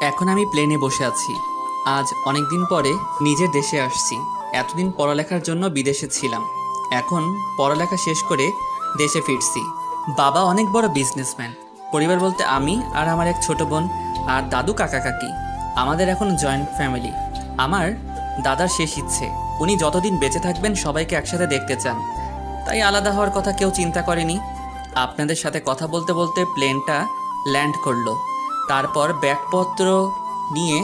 এখন আমি প্লেনে বসে আছি। আজ অনেক দিন পরে নিজের দেশে আসছি। এতদিন পড়ালেখার জন্য বিদেশে ছিলাম। এখন পড়ালেখা শেষ করে দেশে ফিরছি। বাবা অনেক বড় বিজনেসম্যান। পরিবার বলতে আমি আর আমার এক ছোট বোন আর দাদু কাকা কাকি। আমাদের এখন জয়েন্ট ফ্যামিলি। আমার দাদার শেষ ইচ্ছে, উনি যতদিন বেঁচে থাকবেন সবাইকে একসাথে দেখতে চান। তাই আলাদা হওয়ার কথা কেউ চিন্তা করেনি। আপনাদের সাথে কথা বলতে বলতে প্লেনটা ল্যান্ড করলো। তারপর ব্যাগপত্র নিয়ে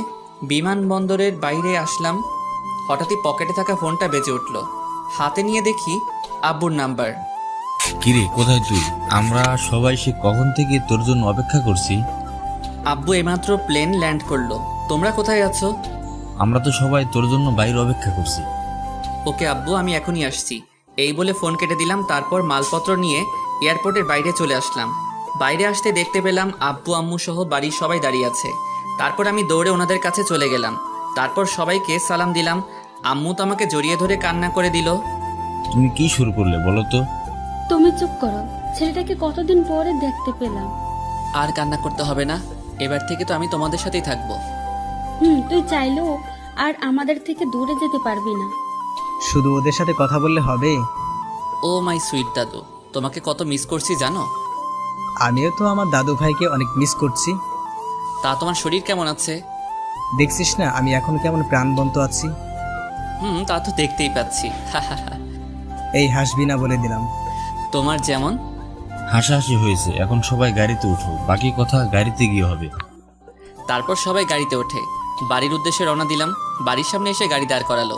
বিমানবন্দরের বাইরে আসলাম। হঠাৎই পকেটে থাকা ফোনটা বেজে উঠল। হাতে নিয়ে দেখি আব্বুর নাম্বার। কিরে, কোথায় তুই? আমরা সবাই সে কখন থেকে তোর জন্য অপেক্ষা করছি। আব্বু এইমাত্র প্লেন ল্যান্ড করলো। তোমরা কোথায় আছো? আমরা তো সবাই তোর জন্য বাইরে অপেক্ষা করছি। ওকে আব্বু, আমি এখনই আসছি। এই বলে ফোন কেটে দিলাম। তারপর মালপত্র নিয়ে এয়ারপোর্টের বাইরে চলে আসলাম। বাইরে আসতে দেখতে পেলাম আব্বু আম্মু সহ বাড়ির সবাই দাঁড়িয়ে আছে। তারপর আমি দৌড়ে ওনাদের কাছে চলে গেলাম। তারপর সবাইকে সালাম দিলাম। আম্মু তো আমাকে জড়িয়ে ধরে কান্না করে দিল। তুমি কি শুরু করলে বলো তো? তুমি চুপ করো, ছেলেটাকে কতদিন পরে দেখতে পেলাম। আর কান্না করতে হবে না, এবার থেকে তো আমি তোমাদের সাথেই থাকবো। তুই চাইলেও আর আমাদের থেকে দূরে যেতে পারবি না। শুধু ওদের সাথে কথা বললে হবে? ও মাই সুইট দাদু, তোমাকে কত মিস করছি জানো? আমিও তো আমার দাদু ভাইকে অনেক মিস করছি। তা তোমার শরীর কেমন আছে? দেখছিস না আমি এখন কেমন প্রাণবন্ত আছি। তা তো দেখতেই পাচ্ছি। এই হাসবি না বলে দিলাম। তোমার যেমন। হাসাহাসি হয়েছে, এখন সবাই গাড়িতে উঠো, বাকি কথা গাড়িতে গিয়ে হবে। তারপর সবাই গাড়িতে ওঠে। বাড়ির উদ্দেশ্যে রওনা দিলাম। বাড়ির সামনে এসে গাড়ি দাঁড় করালো।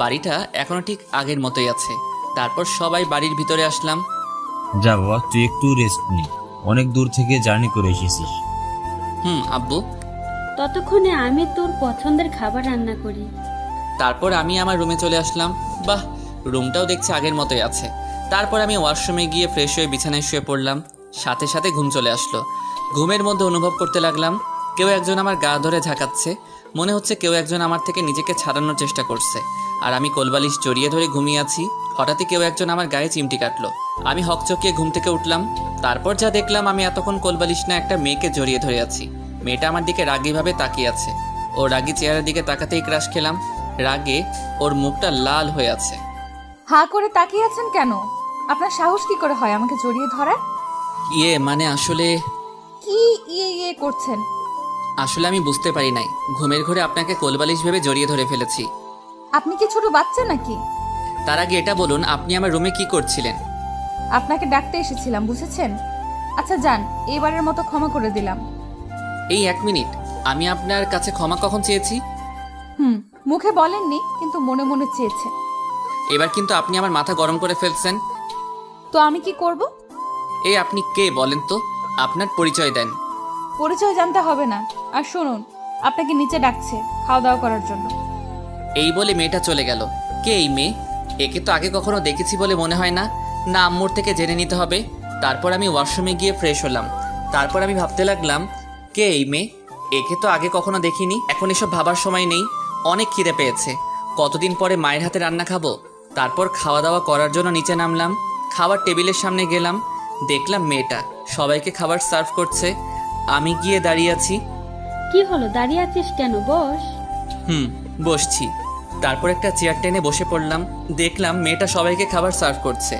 বাড়িটা এখনো ঠিক আগের মতোই আছে। তারপর সবাই বাড়ির ভিতরে আসলাম। যা বাবা, তুই একটু রেস্ট নি, অনেক দূর থেকে জার্নি করে এসেছিস। আব্বু। ততক্ষণে আমি তোর পছন্দের খাবার রান্না করি। তারপর আমি আমার রুমে চলে আসলাম। বাহ, রুমটাও দেখছি আগের মতোই আছে। তারপর আমি ওয়াশরুমে গিয়ে ফ্রেশ হয়ে বিছানায় শুয়ে পড়লাম। সাথে সাথে ঘুম চলে আসলো। ঘুমের মধ্যে অনুভব করতে লাগলাম কেউ একজন আমার গা ধরে ঝাঁকাচ্ছে। মনে হচ্ছে কেউ একজন আমার থেকে নিজেকে ছাড়ানোর চেষ্টা করছে। আর আমি কোলবালিশ জড়িয়ে ধরে ঘুমিয়ে আছি। হঠাৎই কেউ একজন আমার গায়ে চিমটি কাটলো। আমি হকচকিয়ে ঘুম থেকে উঠলাম। তারপর যা দেখলাম, আমি এতক্ষণ কোলবালিশ না একটা মেয়েকে জড়িয়ে ধরে আছি। মেয়েটা আমার দিকে রাগীভাবে তাকিয়ে আছে। ও রাগী চেহারার দিকে তাকাতেই ক্রাশ খেলাম। রাগে ওর মুখটা লাল হয়ে আছে। হাঁ করে তাকিয়ে আছেন কেন? আপনার সাহস কি করে হয় আমাকে জড়িয়ে ধরার? মানে আসলে কি ইয়ে করছেন? আসলে আমি বুঝতে পারি নাই, ঘুমের ঘরে আপনাকে কোলবালিশ ভেবে জড়িয়ে ধরে ফেলেছি। আপনি কি ছোট বাচ্চা নাকি? তার আগে এটা বলুন, আপনি আমার রুমে কি করছিলেন? আপনাকে ডাকতে এসেছিলাম, বুঝেছেন? আচ্ছা যান, এবারের মতো ক্ষমা করে দিলাম। এই 1 মিনিট, আমি আপনার কাছে ক্ষমা কখন চেয়েছি? মুখে বলেননি, কিন্তু মনে মনে চেয়েছে। এবার কিন্তু আপনি আমার মাথা গরম করে ফেলছেন। তো আমি কি করব? এই আপনি কে বলেন তো? আপনার পরিচয় দেন। পরিচয় জানতে হবে না। আর শুনুন, আপনাকে নিচে ডাকছে খাওয়া দাওয়া করার জন্য। এই বলে মেয়েটা চলে গেল। কে এই মেয়ে? একে তো আগে কখনো দেখেছি বলে মনে হয় না। না, আম্মুর থেকে জেনে নিতে হবে। তারপর আমি ওয়াশরুমে গিয়ে ফ্রেশ হলাম। তারপর আমি ভাবতে লাগলাম, কে এই মেয়ে? একে তো আগে কখনো দেখিনি। এখন এসব ভাবার সময় নেই। অনেক খিদে পেয়েছে। কতদিন পরে মায়ের হাতে রান্না খাবো। তারপর খাওয়া দাওয়া করার জন্য নিচে নামলাম। খাবার টেবিলের সামনে গেলাম। দেখলাম মেয়েটা সবাইকে খাবার সার্ভ করছে। আমি গিয়ে দাঁড়িয়ে আছি। কি হলো, দাঁড়িয়ে আছিস কেন? বস। বসছি। তারপর একটা চেয়ার টেনে বসে পড়লাম। দেখলাম মেয়েটা সবাইকে খাবার সার্ভ করছে।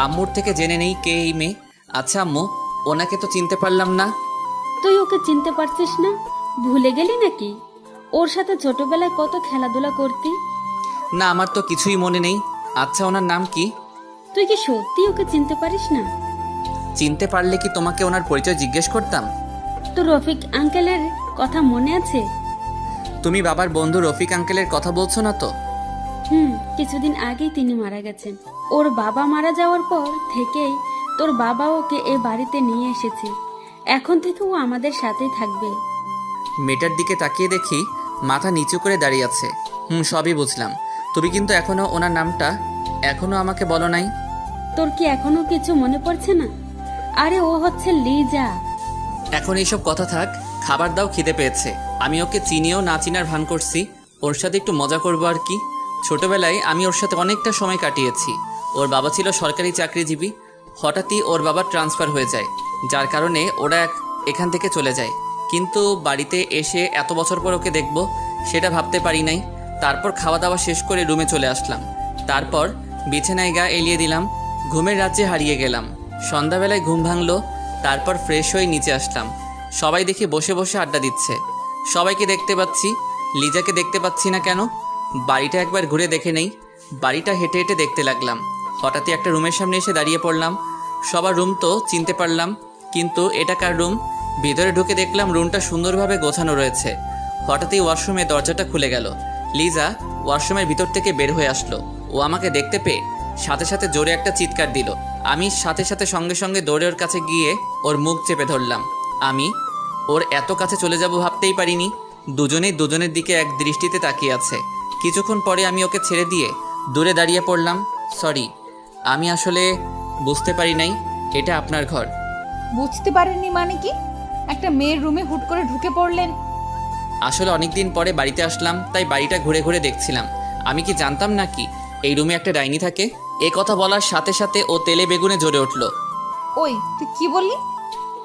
আম্মুর থেকে জেনে নেই কে এই মেয়ে। আচ্ছা আম্মু, ওনাকে তো চিনতে পারলাম না। তুই ওকে চিনতে পারছিস না? ভুলে গেলি নাকি? ওর সাথে ছোটবেলায় কত খেলাধুলা করতি। না, আমার তো কিছুই মনে নেই। আচ্ছা, ওনার নাম কি? তুই কি সত্যি ওকে চিনতে পারিস না? চিনতে পারলে কি তোমাকে ওনার পরিচয় জিজ্ঞেস করতাম? তো রফিক আঙ্কেলের কথা মনে আছে? তুমি বাবার বন্ধু রফিক আঙ্কেলের কথা বলছো না তো? কিছুদিন আগেই তিনি মারা গেছেন। ওর বাবা মারা যাওয়ার পর থেকেই তোর বাবা ওকে এ বাড়িতে নিয়ে এসেছে। এখন থেকে ও আমাদের সাথেই থাকবে। মেয়েটার দিকে তাকিয়ে দেখি মাথা নিচু করে দাঁড়িয়ে আছে। সবই বুঝলাম। তুমি কিন্তু এখনো ওনার নামটা এখনো আমাকে বলো নাই। তোর কি এখনো কিছু মনে পড়ছে না? আরে ও হচ্ছে লিজা। এখন এইসব কথা থাক, খাবার দাও, খিদে পেয়েছে। আমি ওকে চিনিও না চিনার ভান করছি। ওর সাথে একটু মজা করবো আর কি। ছোটবেলায় আমি ওর সাথে অনেকটা সময় কাটিয়েছি। ওর বাবা ছিল সরকারি চাকরিজীবী। হঠাৎই ওর বাবার ট্রান্সফার হয়ে যায়, যার কারণে ওরা এখান থেকে চলে যায়। কিন্তু বাড়িতে এসে এত বছর পর ওকে দেখব সেটা ভাবতে পারি নাই। তারপর খাওয়া দাওয়া শেষ করে রুমে চলে আসলাম। তারপর বিছানায় গা এলিয়ে দিলাম। ঘুমের রাজ্যে হারিয়ে গেলাম। সন্ধ্যাবেলায় ঘুম ভাঙলো। তারপর ফ্রেশ হয়ে নিচে আসলাম। সবাই দেখি বসে বসে আড্ডা দিচ্ছে। সবাইকে দেখতে পাচ্ছি, লিজাকে দেখতে পাচ্ছি না কেন? বাড়িটা একবার ঘুরে দেখে নেই। বাড়িটা হেঁটে হেঁটে দেখতে লাগলাম। হঠাৎই একটা রুমের সামনে এসে দাঁড়িয়ে পড়লাম। সবার রুম তো চিনতে পারলাম, কিন্তু এটা কার রুম? ভিতরে ঢুকে দেখলাম রুমটা সুন্দরভাবে গোছানো রয়েছে। হঠাৎই ওয়াশরুমে দরজাটা খুলে গেল। লিজা ওয়াশরুমের ভিতর থেকে বের হয়ে আসলো। ও আমাকে দেখতে পেয়ে সাথে সাথে জোরে একটা চিৎকার দিল। আমি সাথে সাথে সঙ্গে সঙ্গে দৌড়ে ওর কাছে গিয়ে ওর মুখ চেপে ধরলাম। আমি ওর এত কাছে চলে যাব ভাবতেই পারিনি। দুজনেই দুজনের দিকে এক দৃষ্টিতে তাকিয়ে আছে। কিছুক্ষণ পরে আমি ওকে ছেড়ে দিয়ে দূরে দাঁড়িয়ে পড়লাম। সরি, আমি আসলে বুঝতে পারি নাই এটা আপনার ঘর। বুঝতে পারেননি মানে কি? একটা মেয়ের রুমে হুট করে ঢুকে পড়লেন। আসলে অনেক দিন পরে বাড়িতে আসলাম, তাই বাড়িটা ঘুরে ঘুরে দেখছিলাম। আমি কি জানতাম নাকি এই রুমে একটা ডাইনি থাকে? এ কথা বলার সাথে সাথে ও তেলে বেগুনে জ্বলে উঠল। ওই তুই কি বললি?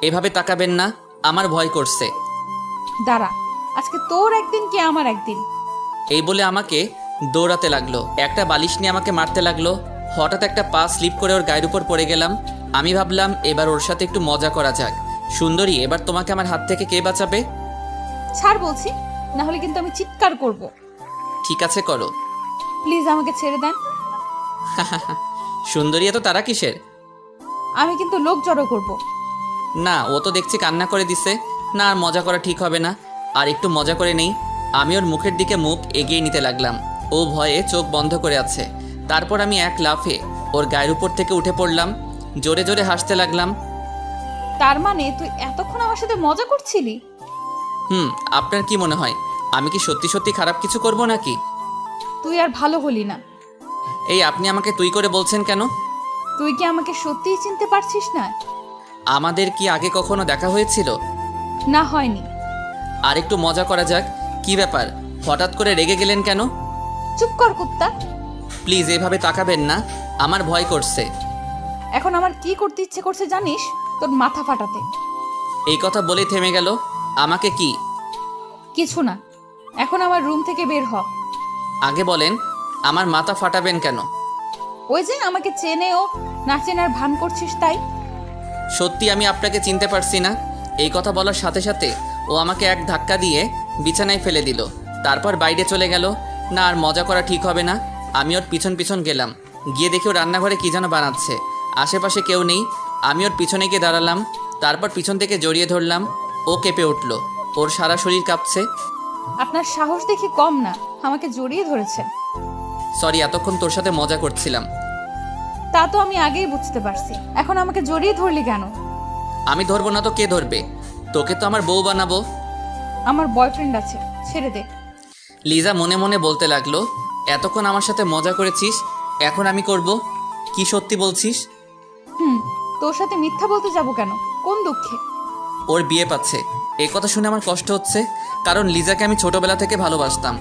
এভাবে তাকাবেন না, আমার ভয় করছে। দাঁড়া, আজকে তোর একদিন কি আমার একদিন। এই বলে আমাকে দৌড়াতে লাগলো। একটা বালিশ নিয়ে আমাকে মারতে লাগলো। হঠাৎ একটা পা স্লিপ করে ওর গায়ের উপর পড়ে গেলাম। আমি ভাবলাম এবার ওর সাথে একটু মজা করা যাক। সুন্দরী, এবার তোমাকে আমার হাত থেকে কে বাঁচাবে? ছাড় বলছি, না হলে কিন্তু আমি চিৎকার করব। ঠিক আছে, করো। প্লিজ আমাকে ছেড়ে দেন। সুন্দরী, এত তারা কিসের? আমি কিন্তু লোক জড়ো করব। না, ও তো দেখছি কান্না করে দিছে। না, আর মজা করা ঠিক হবে না। আর একটু মজা করে নেই। আমি ওর মুখের দিকে মুখ এগিয়ে নিতে লাগলাম। ও ভয়ে চোখ বন্ধ করে আছে। তারপর আমি এক লাফে ওর গায়ের উপর থেকে উঠে পড়লাম। জোরে জোরে হাসতে লাগলাম। তার মানে তুই এতক্ষণ আমার সাথে মজা করছিলি? আপনার কি মনে হয় আমি কি সত্যি সত্যি খারাপ কিছু করব নাকি? তুই আর ভালো হলি না। এই আপনি আমাকে তুই করে বলছেন কেন? তুই কি আমাকে সত্যিই চিনতে পারছিস না? আমাদের কি আগে কখনো দেখা হয়েছিল? না, হয়নি। আর একটু মজা করা যাক। কি ব্যাপার, হঠাৎ করে রেগে গেলেন কেন? চুপ কর কুত্তা। প্লিজ এভাবে তাকাবেন না, আমার ভয় করছে। এখন আমার কি করতে ইচ্ছে করছে জানিস? তোর মাথা ফাটাতে। এই কথা বলেই থেমে গেল। আমাকে কি? কিছু না, এখন আমার রুম থেকে বের হ। আগে বলেন, আমার মাথা ফাটাবেন কেন? ওই যে আমাকে চেনে ও না চেনার ভান করছিস তাই। সত্যি আমি আপনাকে চিনতে পারছি না। এই কথা বলার সাথে সাথে ও আমাকে এক ধাক্কা দিয়ে বিছানায় ফেলে দিল। তারপর বাইরে চলে গেল। না, আর মজা করা ঠিক হবে না। আমি ওর পিছন পিছন গেলাম। গিয়ে দেখি ও রান্নাঘরে কী যেন বানাচ্ছে। আশেপাশে কেউ নেই। আমি ওর পিছনে গিয়ে দাঁড়ালাম। তারপর পিছন থেকে জড়িয়ে ধরলাম। ও কেঁপে উঠল। ওর সারা শরীর কাঁপছে। আপনার সাহস দেখি কম না, আমাকে জড়িয়ে ধরেছেন। সরি, এতক্ষণ তোর সাথে মজা করছিলাম। তা তো আমি আগেই বুঝতে পারছি। এখন আমাকে জড়িয়ে ধরলি কেন? আমি ধরবো না তো কে ধরবে? তোকে তো আমার বউ বানাবো। আমার বয়ফ্রেন্ড আছে, ছেড়ে দে। লিজা মনে মনে বলতে লাগলো, এতক্ষণ আমার সাথে মজা করেছিস, এখন আমি করব? কি সত্যি বলছিস? তোর সাথে মিথ্যা বলতে যাব কেন? কোন দুঃখে? ওর বিয়ে পাচ্ছে। এই কথা শুনে আমার কষ্ট হচ্ছে, কারণ লিজাকে আমি ছোটবেলা থেকে ভালোবাসতাম।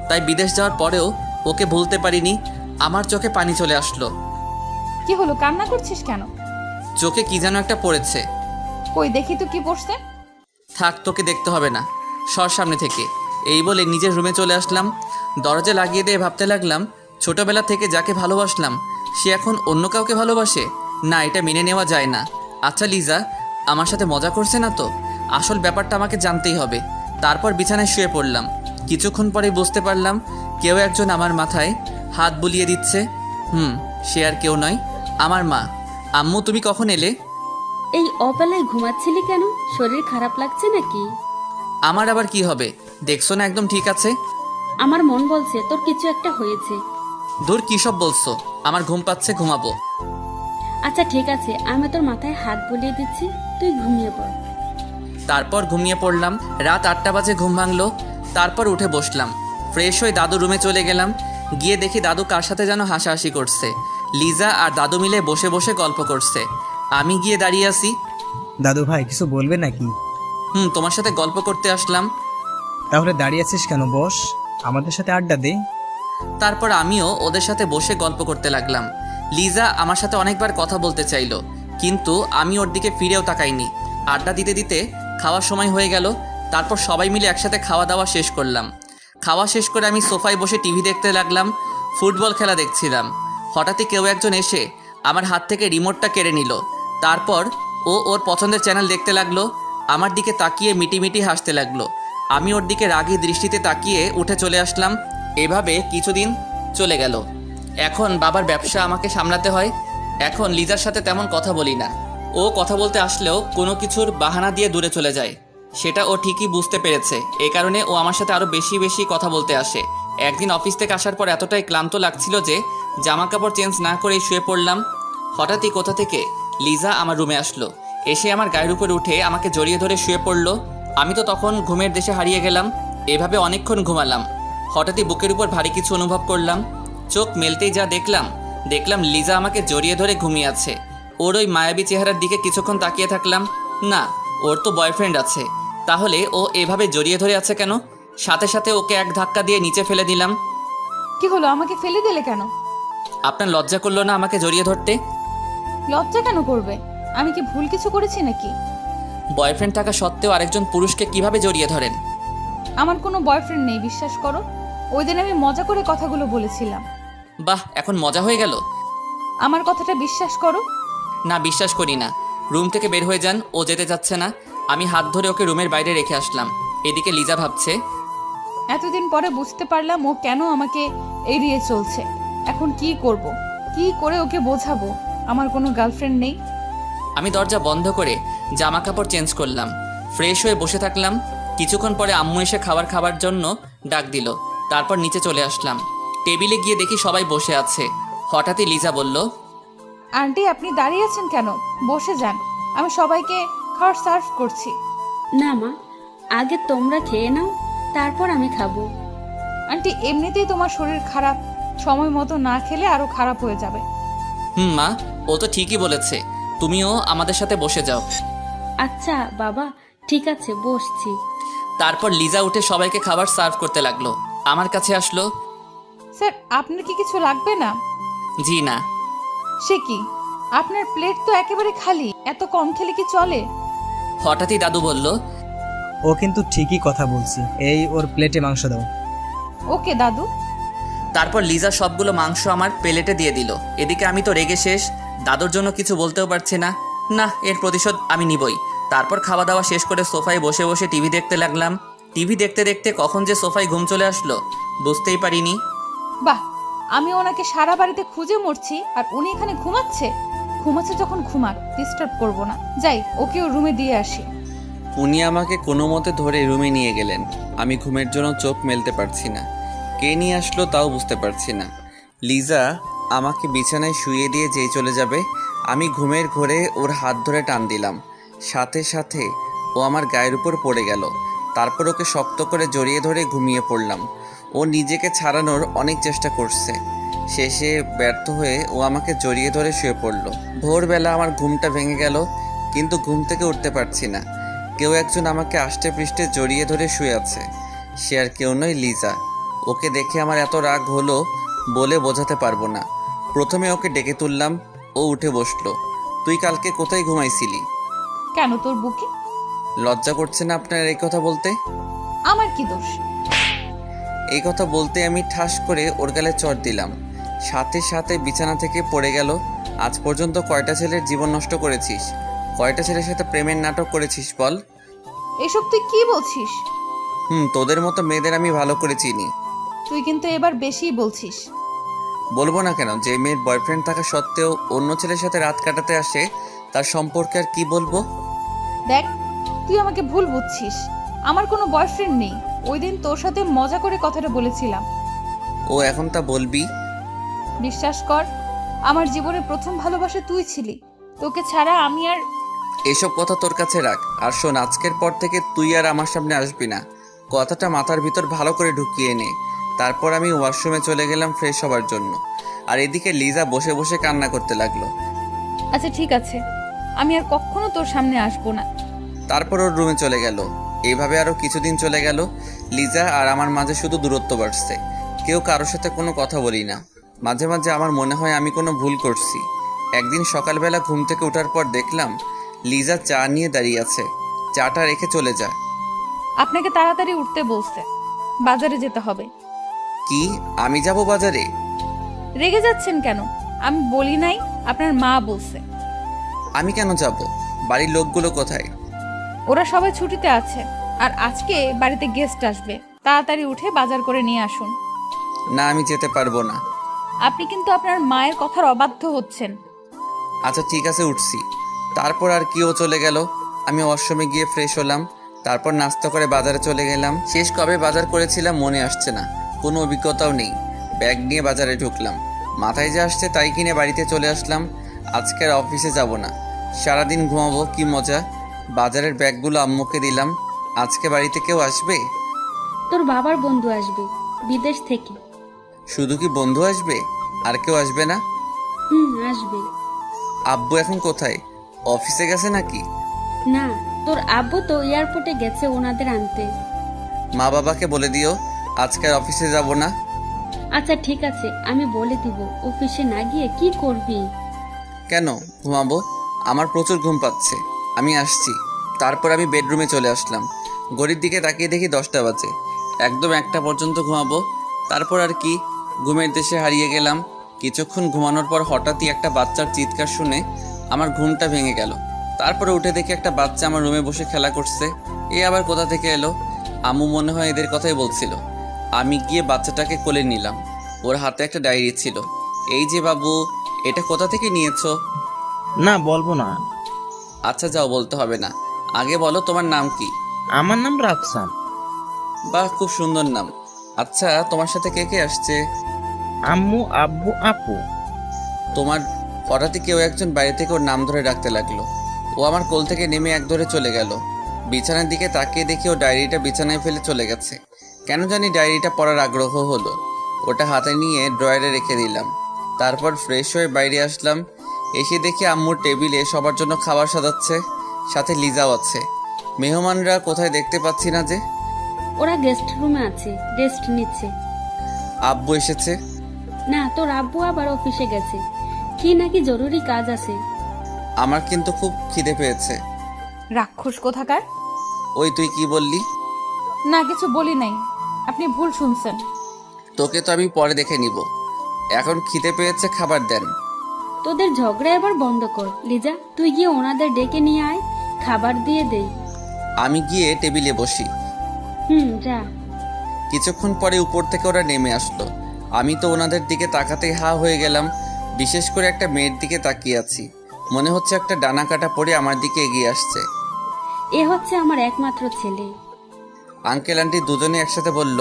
তাই বিদেশ যাওয়ার পরেও ওকে ভুলতে পারিনি। আমার চোখে পানি চলে আসলো। কি হলো, কান্না করছিস কেন? চোখে কি যেন একটা পড়েছে। কই দেখি তো কি পড়ছে। থাক, তোকে দেখতে হবে না, সর সামনে থেকে। এই বলে নিজের রুমে চলে আসলাম। দরজা লাগিয়ে দিয়ে ভাবতে লাগলাম, ছোটবেলা থেকে যাকে ভালোবাসলাম সে এখন অন্য কাউকে ভালোবাসে। না, এটা মেনে নেওয়া যায় না। আচ্ছা লিজা আমার সাথে মজা করছে না তো? আসল ব্যাপারটা আমাকে জানতেই হবে। তারপর বিছানায় শুয়ে পড়লাম। কিছুক্ষণ পরেই বুঝতে পারলাম কেউ একজন আমার মাথায় হাত বুলিয়ে দিচ্ছে। সে আর কেউ নয়, আমার মা। আম্মু, তুমি কখন এলে? এই অবেলায় ঘুমাচ্ছিলি কেন? শরীর খারাপ লাগছে নাকি? আমার আবার কি হবে? দেখছো না একদম ঠিক আছে। আমার মন বলছে তোর কিছু একটা হয়েছে। দূর, কী সব বলছো? আমার ঘুম পাচ্ছে, ঘুমাবো। আচ্ছা ঠিক আছে, আমি তোর মাথায় হাত বুলিয়ে দিচ্ছি, তুই ঘুমিয়ে পড়। তারপর ঘুমিয়ে পড়লাম। রাত 8টা বাজে ঘুম ভাঙলো। তারপর উঠে বসলাম। ফ্রেশ হয়ে দাদু রুমে চলে গেলাম। গিয়ে দেখি দাদু কার সাথে যেন হাসাহাসি করছে। লিজা আর দাদু মিলে বসে বসে গল্প করছে। আমি গিয়ে দাঁড়িয়ে আছি। দাদু ভাই কিছু বলবে নাকি? তোমার সাথে গল্প করতে আসলাম। তাহলে দাঁড়িয়ে আছিস কেন? বস, আমাদের সাথে আড্ডা দে। তারপর আমিও ওদের সাথে বসে গল্প করতে লাগলাম। লিজা আমার সাথে অনেকবার কথা বলতে চাইলো, কিন্তু আমি ওর দিকে ফিরেও তাকাইনি। আড্ডা দিতে দিতে খাওয়ার সময় হয়ে গেল। তারপর সবাই মিলে একসাথে খাওয়া দাওয়া শেষ করলাম। খাওয়া শেষ করে আমি সোফায় বসে টিভি দেখতে লাগলাম। ফুটবল খেলা দেখছিলাম। হঠাৎই কেউ একজন এসে আমার হাত থেকে রিমোটটা কেড়ে নিল। তারপর ও ওর পছন্দের চ্যানেল দেখতে লাগলো। আমার দিকে তাকিয়ে মিটিমিটি হাসতে লাগলো। আমি ওর দিকে রাগী দৃষ্টিতে তাকিয়ে উঠে চলে আসলাম। এভাবে কিছুদিন চলে গেল। এখন বাবার ব্যবসা আমাকে সামলাতে হয়। এখন লিজার সাথে তেমন কথা বলি না। ও কথা বলতে আসলেও কোনো কিছুর বাহানা দিয়ে দূরে চলে যায়। সেটা ও ঠিকই বুঝতে পেরেছে। এই কারণে ও আমার সাথে আরও বেশি বেশি কথা বলতে আসে। একদিন অফিস থেকে আসার পর এতটাই ক্লান্ত লাগছিল যে জামা কাপড় চেঞ্জ না করেই শুয়ে পড়লাম। হঠাৎই কোথা থেকে লিজা আমার রুমে আসলো। এসে আমার গায়ের উপরে উঠে আমাকে জড়িয়ে ধরে শুয়ে পড়লো। আমি তো তখন ঘুমের দেশে হারিয়ে গেলাম। এভাবে অনেকক্ষণ ঘুমালাম। হঠাৎই বুকের উপর ভারী কিছু অনুভব করলাম। চোখ মেলতেই যা দেখলাম লিজা আমাকে জড়িয়ে ধরে ঘুমিয়ে আছে। ওর ওই মায়াবী চেহারার দিকে কিছুক্ষণ তাকিয়ে থাকলাম। না, ওর তো বয়ফ্রেন্ড আছে। তাহলে ও এভাবে জড়িয়ে ধরে আছে কেন? সাথে সাথে ওকে এক ধাক্কা দিয়ে নিচে ফেলে দিলাম। কি হলো, আমাকে ফেলে দিলে কেন? আপনার লজ্জা করলো না আমাকে জড়িয়ে ধরতে? লজ্জা কেন করবে? আমি কি ভুল কিছু করেছি নাকি? বয়ফ্রেন্ড থাকা সত্ত্বেও আরেকজন পুরুষকে কিভাবে জড়িয়ে ধরেন? আমার কোনো বয়ফ্রেন্ড নেই, বিশ্বাস করো। ওই দিন আমি মজা করে কথাগুলো বলেছিলাম। বাহ, এখন মজা হয়ে গেল। আমার কথাটা বিশ্বাস করো। না, বিশ্বাস করি না। রুম থেকে বের হয়ে যান, ও যেতে চাচ্ছে না। আমি হাত ধরে ওকে রুমের বাইরে রেখে আসলাম। এদিকে লিজা ভাবছে, এতদিন পরে বুঝতে পারলাম ও কেন আমাকে এড়িয়ে চলছে। এখন কি করব? কি করে ওকে বোঝাবো আমার কোনো গার্লফ্রেন্ড নেই? আমি দরজা বন্ধ করে জামা কাপড় চেঞ্জ করলাম। ফ্রেশ হয়ে বসে থাকলাম। কিছুক্ষণ পরে আম্মু এসে খাবার জন্য ডাক দিল। তারপর নিচে চলে আসলাম। টেবিলে গিয়ে দেখি সবাই বসে আছে। হঠাৎই লিজা বলল, আন্টি, আপনি দাঁড়িয়ে আছেন কেন? বসে যান, আমি সবাইকে খাবার সার্ভ করছি। না মা, আগে তোমরা খেয়ে নাও, তারপর আমি খাবো। আন্টি, এমনিতেই তোমার শরীর খারাপ, সময় মতো না খেলে আরো খারাপ হয়ে যাবে। মা, ও তো ঠিকই বলেছে। তুমিও আমাদের সাথে বসে যাও। আচ্ছা বাবা, ঠিক আছে, বসছি। তারপর লিজা উঠে সবাইকে খাবার সার্ভ করতে লাগলো। আমার কাছে আসলো। স্যার, আপনার কি কিছু লাগবে না? জি না। সে কি, আপনার প্লেট তো একেবারে খালি, এত কম খেলে কি চলে? হঠাৎই দাদু বলল, ও কিন্তু ঠিকই কথা বলছি, এই ওর প্লেটে মাংস দাও। ওকে দাদু। তারপর লিজা সবগুলো মাংস আমার প্লেটে দিয়ে দিল। এদিকে আমি তো রেগে শেষ। দাদুর জন্য কিছু বলতেও পারছি না। না, এর প্রতিশোধ আমি নিবই। তারপর খাওয়া দাওয়া শেষ করে সোফায় বসে বসে টিভি দেখতে লাগলাম। টিভি দেখতে দেখতে কখন যে সোফায় ঘুম চলে আসলো বুঝতেই পারিনি। বাহ, আমি ওনাকে সারা বাড়িতে খুঁজে মরছি আর উনি এখানে ঘুমাচ্ছে যখন ঘুমাক, ডিস্টার্ব করব না। যাই, ওকে ওর রুমে দিয়ে আসি। উনি আমাকে কোনো মতে ধরে রুমে নিয়ে গেলেন। আমি ঘুমের জন্য চোখ মেলতে পারছি না। কে নিয়ে আসলো তাও বুঝতে পারছি না। লিজা আমাকে বিছানায় শুইয়ে দিয়ে যেই চলে যাবে, আমি ঘুমের ঘোরে ওর হাত ধরে টান দিলাম। সাথে সাথে ও আমার গায়ের উপর পড়ে গেল। তারপর ওকে শক্ত করে জড়িয়ে ধরে ঘুমিয়ে পড়লাম। ও নিজেকে ছাড়ানোর অনেক চেষ্টা করছে। শেষে ব্যর্থ হয়ে ও আমাকে জড়িয়ে ধরে শুয়ে পড়ল। ভোরবেলা আমার ঘুমটা ভেঙে গেল, কিন্তু ঘুম থেকে উঠতে পারছি না। কেউ একজন আমাকে আষ্টে পৃষ্ঠে জড়িয়ে ধরে শুয়ে আছে। সে আর কেউ নয়, লিজা। ওকে দেখে আমার এত রাগ হলো বলে বোঝাতে পারবো না। প্রথমে ওকে ডেকে তুললাম, ও উঠে বসলো। তুই কালকে কোথায় ঘুমাইছিলি? কেন, তোর বুকে? লজ্জা করছে না আপনার এই কথা বলতে? আমার কি দোষ? এই কথা বলতে আমি ঠাস করে ওর গালে চড় দিলাম। সাথে সাথে বিছানা থেকে পড়ে গেল। আজ পর্যন্ত কয়টা ছেলের জীবন নষ্ট করেছিস? কয়টা ছেলের সাথে প্রেমের নাটক করেছিস বল? এসব তুই কি বলছিস? তোদের মতো মেয়েদের আমি ভালো করে চিনি। তুই কিন্তু এবার বেশিই বলছিস। বলবো না কেন? যে মেয়ের বয়ফ্রেন্ড থাকা সত্ত্বেও অন্য ছেলের সাথে রাত কাটাতে আসে, তার সম্পর্কে আর কি বলবো? দেখ, তুই আমাকে ভুল বুঝছিস। আমার কোনো বয়ফ্রেন্ড নেই। ওই দিন তোর সাথে মজা করে কথাটা বলেছিলাম। ও এখন তা বলবি? বিশ্বাস কর, আমার জীবনে প্রথম ভালোবাসা তুই ছিলি। তোকে ছাড়া আমি আর... এসব কথা তোর কাছে রাখ। আর শোন, আজকের পর থেকে তুই আর আমার সামনে আসবি না। কথাটা মাথার ভিতর ভালো করে ঢুকিয়ে নে। তারপর আমি ওয়াশরুমে চলে গেলাম ফ্রেশ হবার জন্য। আর এদিকে লিজা বসে বসে কান্না করতে লাগলো। আচ্ছা ঠিক আছে, আমি আর কখনো তোর সামনে আসবো না। তারপর ওর রুমে চলে গেল। এইভাবে আরও কিছুদিন চলে গেল। লিজা আর আমার মাঝে শুধু দূরত্ব বাড়ছে। কেউ কারোর সাথে কোনো কথা বলি না। মাঝে মাঝে আমার মনে হয় আমি কোনো ভুল করছি। একদিন সকালবেলা ঘুম থেকে ওঠার পর দেখলাম লিজা চা নিয়ে দাঁড়িয়ে আছে। চাটা রেখে চলে যায়। আপনাকে তাড়াতাড়ি উঠতে বলছে, বাজারে যেতে হবে। কি আমি যাব বাজারে? রেগে যাচ্ছেন কেন? আমি বলি নাই, আপনার মা বলছে। আমি কেন যাব? বাড়ির লোকগুলো কোথায়? ওরা সবাই ছুটিতে আছে, আর আজকে বাড়িতে গেস্ট আসবে। তাড়াতাড়ি উঠে বাজার করে নিয়ে আসুন। না, আমি যেতে পারবো না। আপনি কিন্তু আপনার মায়ের কথার অবাধ্য হচ্ছেন। আচ্ছা ঠিক আছে, উঠছি। তারপর আর কি, ও চলে গেল। আমি ওয়াশরুমে গিয়ে ফ্রেশ হলাম, তারপর নাস্তা করে বাজারে চলে গেলাম। শেষ কবে বাজার করেছিলাম মনে আসছে না, কোনো অভিজ্ঞতাও নেই। ব্যাগ নিয়ে বাজারে ঢুকলাম, মাথায় যা আসছে তাই কিনে বাড়িতে চলে আসলাম। আজকে আর অফিসে যাব না, সারাদিন ঘুমাবো, কি মজা। বাজারের ব্যাগগুলো আম্মুকে দিলাম। আজকে বাড়িতে কেউ আসবে? তোর বাবার বন্ধু আসবে বিদেশ থেকে। শুধু কি বন্ধু আসবে, আর কেউ আসবে না? আসবে। আব্বু এখন কোথায়? অফিসে গেছে নাকি? না, তোর আব্বু তো এয়ারপোর্টে গেছে ওনাদের আনতে। মা বাবাকে বলে দিও আজকে আর অফিসে যাব না। আচ্ছা ঠিক আছে, আমি বলে দিব। অফিসে না গিয়ে কি করবি? কেন ঘুমাবো? আমার প্রচুর ঘুম পাচ্ছে, আমি আসছি। তারপর আমি বেডরুমে চলে আসলাম। ঘড়ির দিকে তাকিয়ে দেখি 10টা বাজে। একদম 1টা পর্যন্ত ঘুমাবো, তারপর আর কি, ঘুমের দেশে হারিয়ে গেলাম। কিছুক্ষণ ঘুমানোর পর হঠাৎই একটা বাচ্চার চিৎকার শুনে আমার ঘুমটা ভেঙে গেল। তারপরে উঠে দেখি একটা বাচ্চা আমার রুমে বসে খেলা করছে। এ আবার কোথা থেকে এলো? আম্মু মনে হয় এদের কথাই বলছিল। আমি গিয়ে বাচ্চাটাকে কোলে নিলাম। ওর হাতে একটা ডায়েরি ছিল। এই যে বাবু, এটা কোথা থেকে নিয়েছো? না, বলবো না। আচ্ছা যাও, বলতে হবে না। আগে বলো তোমার নাম কি? আমার নাম রাফসান। বাহ, খুব সুন্দর নাম। আচ্ছা তোমার সাথে কে কে আসছে? আম্মু, আব্বু, আপু। তোমার হঠাৎই কেউ একজন বাইরে থেকে ওর নাম ধরে ডাকতে লাগলো। ও আমার কোল থেকে নেমে এক ধরে চলে গেল। বিছানার দিকে তাকিয়ে দেখি ও ডায়েরিটা বিছানায় ফেলে চলে গেছে। কেন জানি ডায়েরিটা পড়ার আগ্রহ হলো। ওটা হাতে নিয়ে ড্রয়ারে রেখে দিলাম। তারপর ফ্রেশ হয়ে বাইরে আসলাম। এসে দেখি আম্মুর টেবিলে সবার জন্য খাবার সাজাচ্ছে, সাথে লিজাও আছে। মেহমানরা কোথায় দেখতে পাচ্ছি না যে। ওরা গেস্ট রুমে আছে, রেস্ট নিচ্ছে। আব্বু এসেছে? না, তোর আব্বু আবার অফিসে গেছে, কি নাকি জরুরি কাজ আছে। আমার কিন্তু খুব খিদে পেয়েছে। রাক্ষস কোথাকার। ওই তুই কি বললি? না, কিছু বলি নাই, আপনি ভুল শুনছেন। তোকে তো আমি পরে দেখে নিব, এখন খিদে পেয়েছে, খাবার দেন। তোদের ঝগড়া এবার বন্ধ কর। লিজা, তুই গিয়ে ওনাদের ডেকে নিয়ে আয়, খাবার দিয়ে দেই। আমি গিয়ে টেবিলে বসি। যা। কিছুক্ষণ পরে উপর থেকে ওরা নেমে আসলো। আমি তো ওনাদের দিকে তাকাতেই হা হয়ে গেলাম। বিশেষ করে একটা মেয়ের দিকে তাকিয়ে আছি, মনে হচ্ছে একটা ডানা কাটা পরে আমার দিকে এগিয়ে আসছে। এ হচ্ছে আমার একমাত্র ছেলে। আঙ্কেল আন্টি দুজনে একসাথে বলল,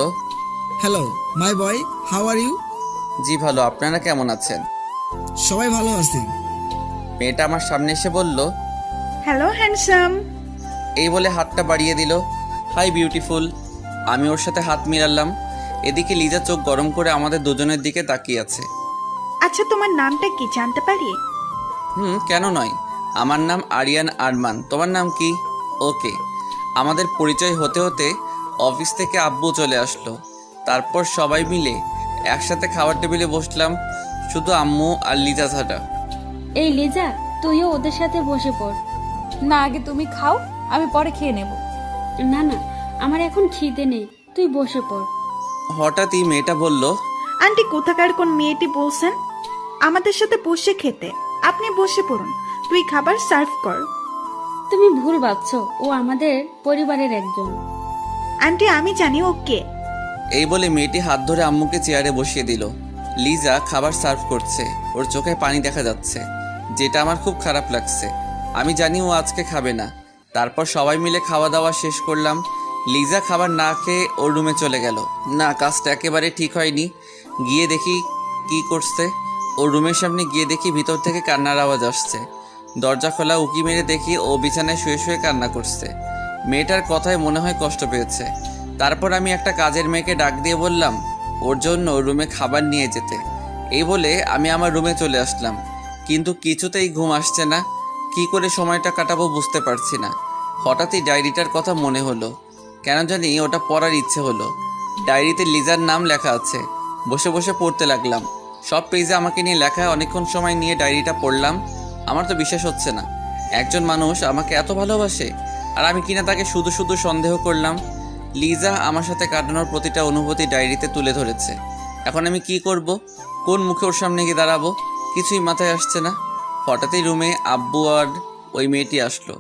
hello my boy, how are you? জি ভালো, আপনারা কেমন আছেন? সবাই ভালো আছি। মেয়েটা আমার সামনে এসে বলল, হ্যালো হ্যান্ডসাম। এই বলে হাতটা বাড়িয়ে দিল। Hi beautiful. আমি ওর সাথে হাত মিলালাম। এদিকে লিজা চোখ গরম করে আমাদের দুজনের দিকে তাকিয়ে আছে। আচ্ছা, তোমার নামটা কি জানতে পারি? কেন নয়, আমার নাম আরিয়ান আরমান। তোমার নাম কি? ওকে। আমাদের পরিচয় হতে হতে অফিস থেকে আব্বু চলে আসলো। তারপর সবাই মিলে একসাথে খাবার টেবিলে বসলাম, শুধু আম্মু আর লিজা ছাড়া। এই লিজা, তুইও ওদের সাথে বসে পড়। না, আগে তুমি খাও, আমি পরে খেয়ে নেব। না না, আমার এখন খিদে নেই, তুই বসে পড়। হঠাৎই মেয়েটা বলল, আন্টি কোথাকার কোন মেয়েটি বলছেন আমাদের সাথে বসে খেতে? আপনি বসে পড়ুন, তুই খাবার সার্ভ কর। তুমি ভুল ভাবছো, ও আমাদের পরিবারের একজন। আন্টি আমি জানি ও কে। এই বলে মেয়েটি হাত ধরে আম্মুকে চেয়ারে বসিয়ে দিল। লিজা খাবার সার্ভ করছে, ওর চোখে পানি দেখা যাচ্ছে, যেটা আমার খুব খারাপ লাগছে। আমি জানি ও আজকে খাবে না। তারপর সবাই মিলে খাওয়া দাওয়া শেষ করলাম। লিজা খাবার না খেয়ে ওর রুমে চলে গেল। না, কাজটা একেবারে ঠিক হয়নি। গিয়ে দেখি কি করছে। ওর রুমের সামনে গিয়ে দেখি ভিতর থেকে কান্নার আওয়াজ আসছে। দরজা খোলা, উকি মেরে দেখি ও বিছানায় শুয়ে শুয়ে কান্না করছে। মেয়েটার কথায় মনে হয় কষ্ট পেয়েছে। তারপর আমি একটা কাজের মেয়েকে ডাক দিয়ে বললাম ওর জন্য রুমে খাবার নিয়ে যেতে। এই বলে আমি আমার রুমে চলে আসলাম, কিন্তু কিছুতেই ঘুম আসছে না। কি করে সময়টা কাটাবো বুঝতে পারছি না। হঠাৎই ডায়েরিটার কথা মনে হলো, কেন জানি ওটা পড়ার ইচ্ছে হলো। ডায়েরিতে লিজার নাম লেখা আছে। বসে বসে পড়তে লাগলাম। সব পেজে আমাকে নিয়ে লেখা। অনেকক্ষণ সময় নিয়ে ডায়েরিটা পড়লাম। আমার তো বিশ্বাস হচ্ছে না, একজন মানুষ আমাকে এত ভালোবাসে, আর আমি কিনা তাকে শুধু শুধু সন্দেহ করলাম। লিজা আমার সাথে কাটানোর প্রতিটা অনুভূতি ডায়েরিতে তুলে ধরেছে। এখন আমি কি করব? কোন মুখে ওর সামনে গিয়ে দাঁড়াবো? কিছুই মাথায় আসছে না। হঠাৎই রুমে আব্বু আর ওই মেয়েটি আসলো।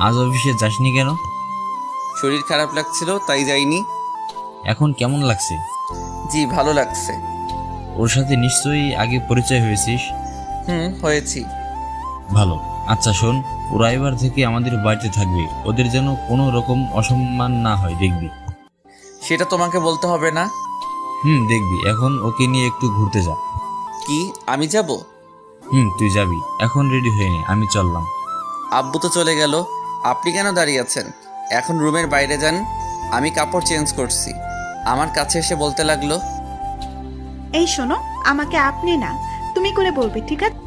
আজ অফিসে যাসনি কেন? শরীর খারাপ লাগছিল তাই যাইনি। এখন কেমন লাগছে? জি ভালো লাগছে। ওর সাথে নিশ্চয়ই আগে পরিচয় হয়েছিস। হয়েছি। ভালো। আচ্ছা শোন, ওরা এবার থেকে আমাদের বাড়িতে থাকবে, ওদের যেন কোনো রকম অসম্মান না হয়, দেখবি? সেটা তোমাকে বলতে হবে না। দেখবি। এখন ওকে নিয়ে একটু ঘুরতে যা। কি আমি যাব? তুই যাবি। এখন রেডি হয়ে নে, আমি চললাম। আব্বু তো চলে গেল, আপনি কেন দাঁড়িয়ে আছেন? এখন রুমের বাইরে যান, আমি কাপড় চেঞ্জ করছি। আমার কাছে এসে বলতে লাগলো, এই শোনো, আমাকে আপনি না তুমি করে বলবে, ঠিক আছে?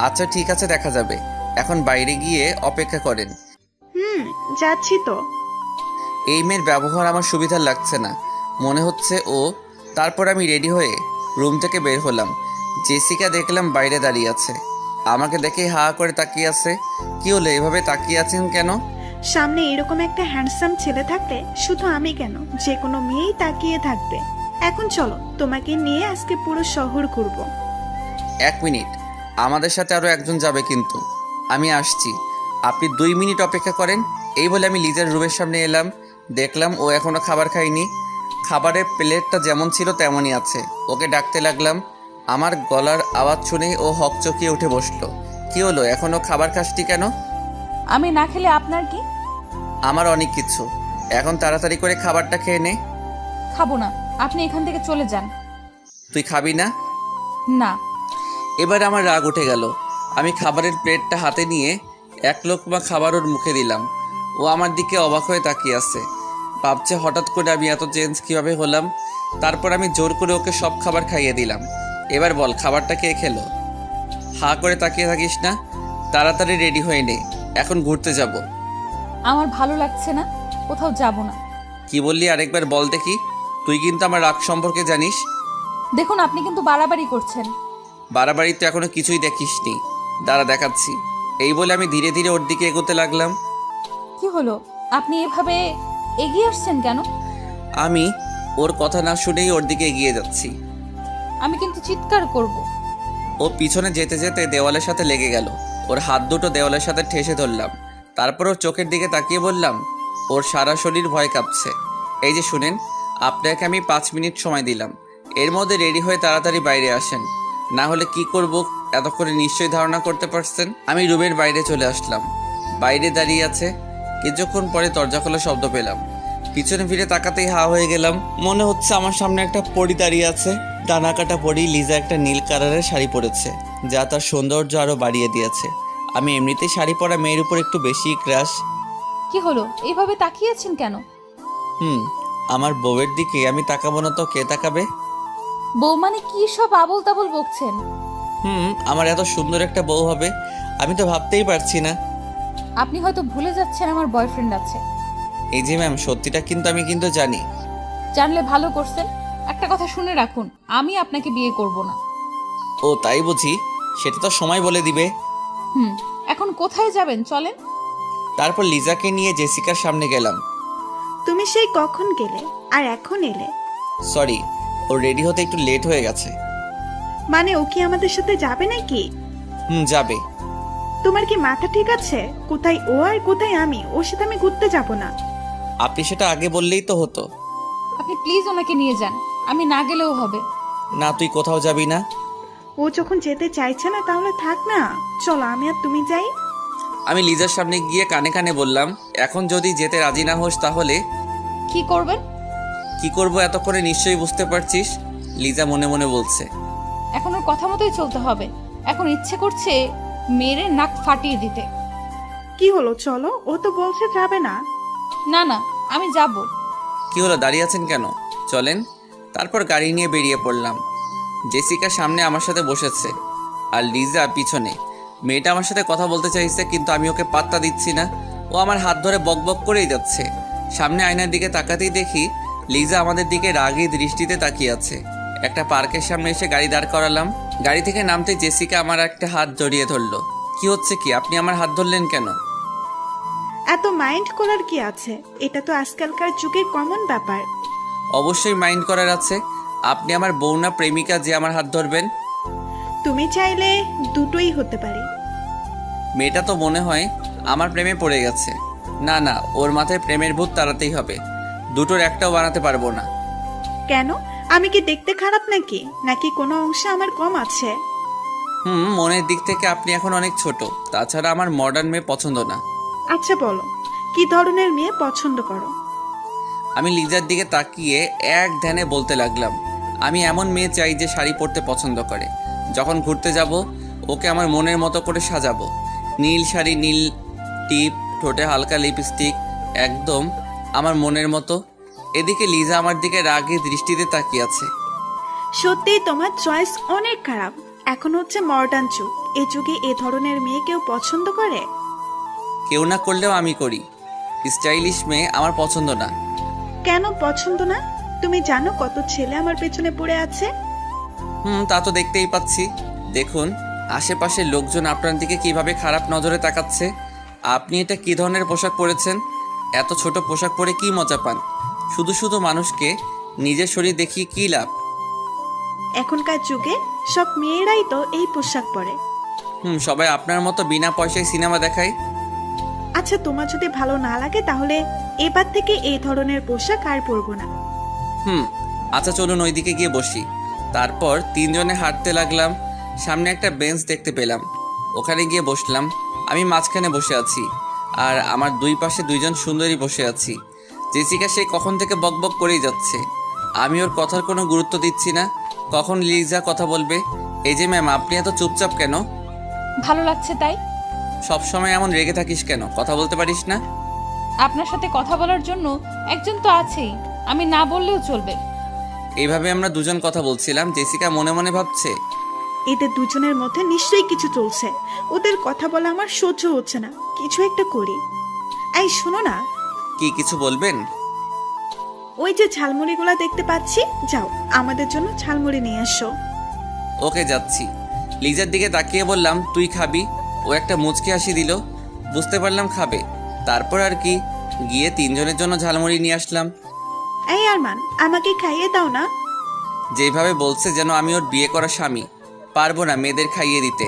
আচ্ছা ঠিক আছে, দেখা যাবে। এখন বাইরে গিয়ে অপেক্ষা করেন। যাচ্ছি তো। এই মেয়ের ব্যবহার আমার সুবিধার লাগছে না, মনে হচ্ছে ও। তারপর আমি রেডি হয়ে রুম থেকে বের হলাম। জেসিকা দেখলাম বাইরে দাঁড়িয়ে আছে, আমাকে দেখে হা করে তাকিয়ে আছে। কি হলো, এভাবে তাকিয়ে আছেন কেন? সামনে এরকম একটা হ্যান্ডসাম ছেলে থাকলে শুধু আমি কেন, যে কোনো মেয়েই তাকিয়ে থাকবে। এখন চলো, তোমাকে নিয়ে আজকে পুরো শহর ঘুরবো। 1 মিনিট, আমাদের সাথে আরও একজন যাবে কিন্তু। আমি আসছি, আপনি 2 মিনিট অপেক্ষা করেন। এই বলে আমি লিজার রুমের সামনে এলাম। দেখলাম ও এখনও খাবার খায়নি। খাবারের প্লেটটা যেমন ছিল তেমনই আছে। ওকে ডাকতে লাগলাম। আমার গলার আওয়াজ শুনেই ও হকচকিয়ে উঠে বসলো। কি হলো, এখনও খাবার খাসটি কেন? আমি না খেলে আপনার কি? আমার অনেক কিছু। এখন তাড়াতাড়ি করে খাবারটা খেয়ে নে। খাবো না, আপনি এখান থেকে চলে যান। তুই খাবি না? না। এবার আমার রাগ উঠে গেল। আমি খাবারের প্লেটটা হাতে নিয়ে 1 লোকমা খাবার ওর মুখে দিলাম। ও আমার দিকে অবাক হয়ে তাকিয়ে আছে, ভাবছে হঠাৎ করে আমি এত চেঞ্জ কীভাবে হলাম। তারপর আমি জোর করে ওকে সব খাবার খাইয়ে দিলাম। এবার বল, খাবারটা কে খেলো? হা করে তাকিয়ে থাকিস না, তাড়াতাড়ি রেডি হয়ে নে, এখন ঘুরতে যাব। আমার ভালো লাগছে না, কোথাও যাব না। কি বললি আরেকবার বল দেখি। তুই কিন্তু আমার রাগ সম্পর্কে জানিস। দেখুন, আপনি কিন্তু বাড়াবাড়ি করছেন। বাড়াবাড়ি তো এখনো কিছুই দেখিসনি, দাঁড়া দেখাচ্ছি। এই বলে আমি ধীরে ধীরে ওর দিকে এগোতে লাগলাম। কি হলো, আপনি এভাবে এগিয়ে আসছেন কেন? আমি ওর কথা না শুনেই ওর দিকে এগিয়ে যাচ্ছি। আমি কিন্তু চিৎকার করব। ও পিছনে যেতে যেতে দেওয়ালের সাথে লেগে গেল। ওর হাত দুটো দেওয়ালের সাথে ঠেসে ধরলাম। তারপর ওর চোখের দিকে তাকিয়ে বললাম, ওর সারা শরীর ভয় কাঁপছে। এই যে শুনেন, আপনাকে আমি 5 মিনিট সময় দিলাম, এর মধ্যে রেডি হয়ে তাড়াতাড়ি বাইরে আসেন, না হলে কি করব এতক্ষণে নিশ্চয়ই ধারণা করতে পারছেন। আমি রুমের বাইরে চলে আসলাম। বাইরে দাঁড়িয়ে আছে। কিছুক্ষণ পরে দরজা খোলা শব্দ পেলাম। পিছনে ফিরে তাকাতেই হা হয়ে গেলাম। মনে হচ্ছে আমার সামনে একটা পরী দাঁড়িয়ে আছে। ডানা কাটা পরী। লিজা একটা নীল কালারের শাড়ি পরেছে, যা তার সৌন্দর্য আরও বাড়িয়ে দিয়েছে। আমি এমনিতেই শাড়ি পরা মেয়ের উপর একটু বেশি ক্রাশ। কি হলো, এইভাবে তাকিয়েছেন কেন? আমার বউয়ের দিকে আমি তাকাবো না তো কে তাকাবে? বউ মানে কি সব আবল তাবল বকছেন? আমার এত সুন্দর একটা বউ হবে আমি তো ভাবতেই পারছি না। আপনি হয়তো ভুলে যাচ্ছেন আমার বয়ফ্রেন্ড আছে। এই যে ম্যাম, সত্যিটা কিন্তু আমি কিন্তু জানি। জানলে ভালো করছেন। একটা কথা শুনে রাখুন, আমি আপনাকে বিয়ে করব না। ও তাই বুঝি? সেটা তো সময় বলে দিবে। এখন কোথায় যাবেন, চলেন। তারপর লিজাকে নিয়ে জেসিকার সামনে গেলাম। তুমি সেই কখন গেলে আর এখন এলে? সরি, ও রেডি হতে একটু লেট হয়ে গেছে। মানে ও কি আমাদের সাথে যাবে নাকি? যাবে। তোমার কি মাথা ঠিক আছে? কোথায় ও আর কোথায় আমি? ওর সাথে আমি ঘুরতে যাব না। আপনি সেটা আগে বললেই তো হতো। আপনি প্লিজ ওনাকে নিয়ে যান, আমি না গেলেও হবে। না, তুই কোথাও যাবি না। ও যখন যেতে চাইছে না তাহলে থাক না, চলো আমি আর তুমি যাই। আমি লিজার সামনে গিয়ে কানে কানে বললাম, এখন যদি যেতে রাজি না হোস তাহলে কি করবেন? কি করব এতক্ষণে নিশ্চয়ই বুঝতে পারছিস, লিজা মনে মনে বলছে। এখন ওর কথা মতোই চলতে হবে। এখন ইচ্ছে করছে মেরে নাক ফাটিয়ে দিতে। কি হলো, চলো। ও তো বলছে যাবে না। না না, আমি যাব। কি হলো, দাঁড়িয়ে আছেন কেন? চলেন। তারপর গাড়ি নিয়ে বেরিয়ে পড়লাম। জেসিকা সামনে আমার সাথে বসেছে আর লিজা পিছনে। মেয়েটা আমার সাথে কথা বলতে চাইছে, কিন্তু আমি ওকে পাত্তা দিচ্ছি না। ও আমার হাত ধরে বকবক করেই যাচ্ছে। সামনে আয়নার দিকে তাকাতেই দেখি লিজা আমাদের দিকে রাগী দৃষ্টিতে তাকিয়ে আছে। একটা পার্কের সামনে এসে গাড়ি দাঁড় করালাম। গাড়ি থেকে নামতে জেসিকা আমার একটা হাত জড়িয়ে ধরলো। কি হচ্ছে কি, আপনি আমার হাত ধরলেন কেন? এত মাইন্ড করার কি আছে? এটা তো আজকালকার যুগের কমন ব্যাপার। অবশ্যই মাইন্ড করার আছে। আপনি আমার বউ না প্রেমিকা যে আমার হাত ধরবেন? তুমি চাইলে দুটোই হতে পারি। মেয়েটা তো মনে হয় আমার প্রেমে পড়ে গেছে। না না, ওর মাথায় প্রেমের ভূত তাড়াতেই হবে। দুটোর একটাও বানাতে পারবো না। কেন? আমি কি দেখতে খারাপ নাকি? নাকি কোনো অংশে আমার কম আছে? মনের দিক থেকে আপনি এখন অনেক ছোট। তাছাড়া আমার মডার্ন মেয়ে পছন্দ না। আচ্ছা বলো, কি ধরনের মেয়ে পছন্দ করো? আমি লিজার দিকে তাকিয়ে এক ধ্যানে বলতে লাগলাম, আমি এমন মেয়ে চাই যে শাড়ি পরতে পছন্দ করে। যখন ঘুরতে যাব ওকে আমার মনের মতো করে সাজাবো। নীল শাড়ি, নীল টিপ, ঠোঁটে হালকা লিপস্টিক, একদম আমার মনের মতো। এদিকে লিজা আমার দিকে রাগে দৃষ্টিতে তাকিয়ে আছে। সত্যিই তোমার চয়েস অনেক খারাপ। এখন হচ্ছে মডার্ন যুগ, এ যুগে এ ধরনের মেয়ে কেউ পছন্দ করে? কেউ না করলেও আমি করি। স্টাইলিশ মেয়ে আমার পছন্দ না। কেন পছন্দ না? তুমি জানো কত ছেলে আমার পেছনে পড়ে আছে? তা তো দেখতেই পাচ্ছি। দেখুন আশেপাশের লোকজন আপনার দিকে কিভাবে খারাপ নজরে তাকাচ্ছে। আপনি এটা কি ধরনের পোশাক পরেছেন? এত ছোট পোশাক পরে কি মজা পান? শুধু শুধু মানুষকে নিজের শরীর দেখিয়ে কি লাভ? এখনকার যুগে সব মেয়েরাই তো এই পোশাক পরে। সবাই আপনার মতো বিনা পয়সায় সিনেমা দেখায়। আচ্ছা, তোমার যদি ভালো না লাগে তাহলে এবার থেকে এই ধরনের পোশাক আর পরবো না। আচ্ছা চলুন ওইদিকে গিয়ে বসি। তারপর তিনজনে হাঁটতে লাগলাম। সামনে একটা বেঞ্চ দেখতে পেলাম, ওখানে গিয়ে বসলাম। আমি মাঝখানে বসে আছি আর আমার দুই পাশে দুইজন সুন্দরী বসে আছি। জেসিকা সেই কখন থেকে বকবক করেই যাচ্ছে। আমি ওর কথার কোনো গুরুত্ব দিচ্ছি না। কখন লিজা কথা বলবে? এই যে ম্যাম, আপনি এত চুপচাপ কেন? ভালো লাগছে তাই। সবসময় এমন রেগে থাকিস কেন? কথা বলতে পারিস না? আপনার সাথে কথা বলার জন্য একজন তো আছেই, আমি না বললেও চলবে। এইভাবে আমরা দুজন কথা বলছিলাম। জেসিকা মনে মনে ভাবছে, এদের দুজনের মধ্যে নিশ্চয়ই কিছু চলছে। ওদের কথা বলা আমার সহ্য হচ্ছে না, কিছু একটা করি। এই শোনো না, কি কিছু বলবেন? ওই যে ঝালমুড়িগুলা দেখতে পাচ্ছি, যাও আমাদের জন্য ঝালমুড়ি নিয়ে এসো। ওকে যাচ্ছি। লিজার দিকে তাকিয়ে বললাম, তুই খাবি? ও একটা মুচকি হাসি দিল। বুঝতে পারলাম খাবে। তারপর আর কি, গিয়ে তিনজনের জন্য ঝালমুড়ি নিয়ে আসলাম। এই আরমান, আমাকে খাইয়ে দাও না। যেভাবে বলছে যেন আমি ওর বিয়ে করা স্বামী। পারবো না মেয়েদের খাইয়ে দিতে,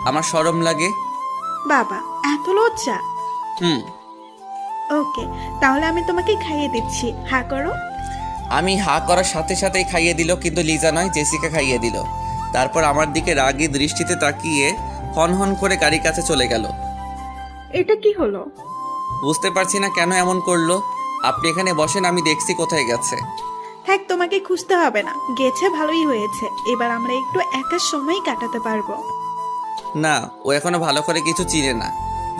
আমার শরম লাগে। বাবা, এত লজ্জা? ওকে, তাহলে আমি তোমাকে খাইয়ে দিচ্ছি, হা করো। আমি হা করার সাথে সাথেই খাইয়ে দিল, কিন্তু লিজা নয়, জেসিকা খাইয়ে দিল। তারপর আমার দিকে রাগী দৃষ্টিতে তাকিয়ে হন হন করে গাড়ির কাছে চলে গেল। এটা কি হলো? বুঝতে পারছি না কেন এমন করলো। আপনি এখানে বসেন, আমি দেখছি কোথায় গেছে। থাক, তোমাকে খুঁজতে হবে না, গেছে ভালোই হয়েছে। এবার আমরা একটু একা সময় কাটাতে পারবো। না, ও এখনো ভালো করে কিছু চিনে না,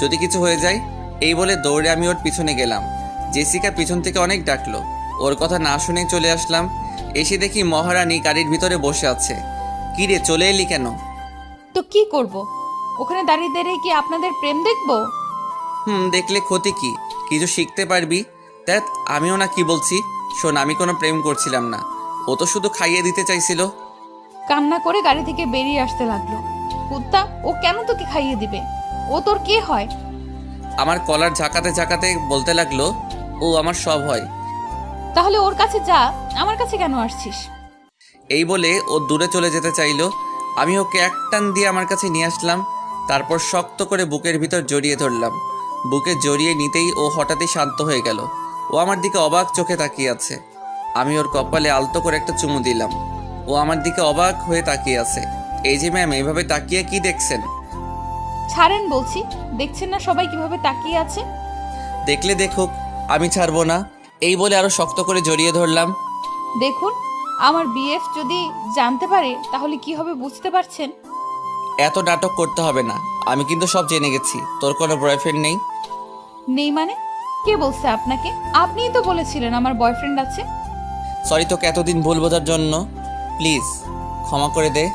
যদি কিছু হয়ে যায়। এই বলে দৌড়ে আমি ওর পিছনে গেলাম। জেসিকা পিছন থেকে অনেক ডাকলো, ওর কথা না শুনেই চলে আসলাম। এসে দেখি মহারানী গাড়ির ভিতরে বসে আছে। কি রে, চলে এলি কেন? তো কি করব? ওখানে দাঁড়িয়ে দাঁড়িয়ে কি আপনাদের প্রেম দেখবো? দেখলে ক্ষতি কি? কিছু শিখতে পারবি। দেখ, আমিও না কি বলছি। শোন, আমি কোনো প্রেম করছিলাম না, ও তো শুধু খাইয়ে দিতে চাইছিল। কান্না করে গাড়ি থেকে বেরিয়ে আসতে লাগলো। কুত্তা, ও কেন তোকে খাইয়ে দিবে? ও তোর কে হয়? আমার কলার ঝাঁকাতে ঝাঁকাতে বলতে লাগলো, ও আমার সব হয়। তাহলে ওর কাছে যা, আমার কাছে কেন আসছিস? এই বলে ও দূরে চলে যেতে চাইলো। আমি ওকে এক টান দিয়ে আমার কাছে নিয়ে আসলাম। তারপর শক্ত করে বুকের ভিতর জড়িয়ে ধরলাম। বুকে জড়িয়ে নিতেই ও হঠাৎই শান্ত হয়ে গেল। ও আমার দিকে অবাক চোখে তাকিয়ে আছে। আমি ওর কপালে আলতো করে একটা চুমু দিলাম। ও আমার দিকে অবাক হয়ে তাকিয়ে আছে। এই যে ম্যাম, এইভাবে তাকিয়ে কি দেখছেন? ছাড়েন বলছি, দেখছেন না সবাই কিভাবে তাকিয়ে আছে? দেখলে দেখুক, আমি ছাড়বো না। এই বলে আরো শক্ত করে জড়িয়ে ধরলাম। দেখুন, আমার বিএফ যদি জানতে পারে তাহলে কি হবে বুঝতে পারছেন? এত নাটক করতে হবে না, আমি কিন্তু সব জেনে গেছি। তোর কোনো বয়ফ্রেন্ড নেই? নেই মানে? কে বলছে আপনাকে? আপনিই তো বলেছিলেন আমার বয়ফ্রেন্ড আছে। সরি তোকে এতদিন ভুল বোঝার জন্য। প্লিজ ক্ষমা করে দে।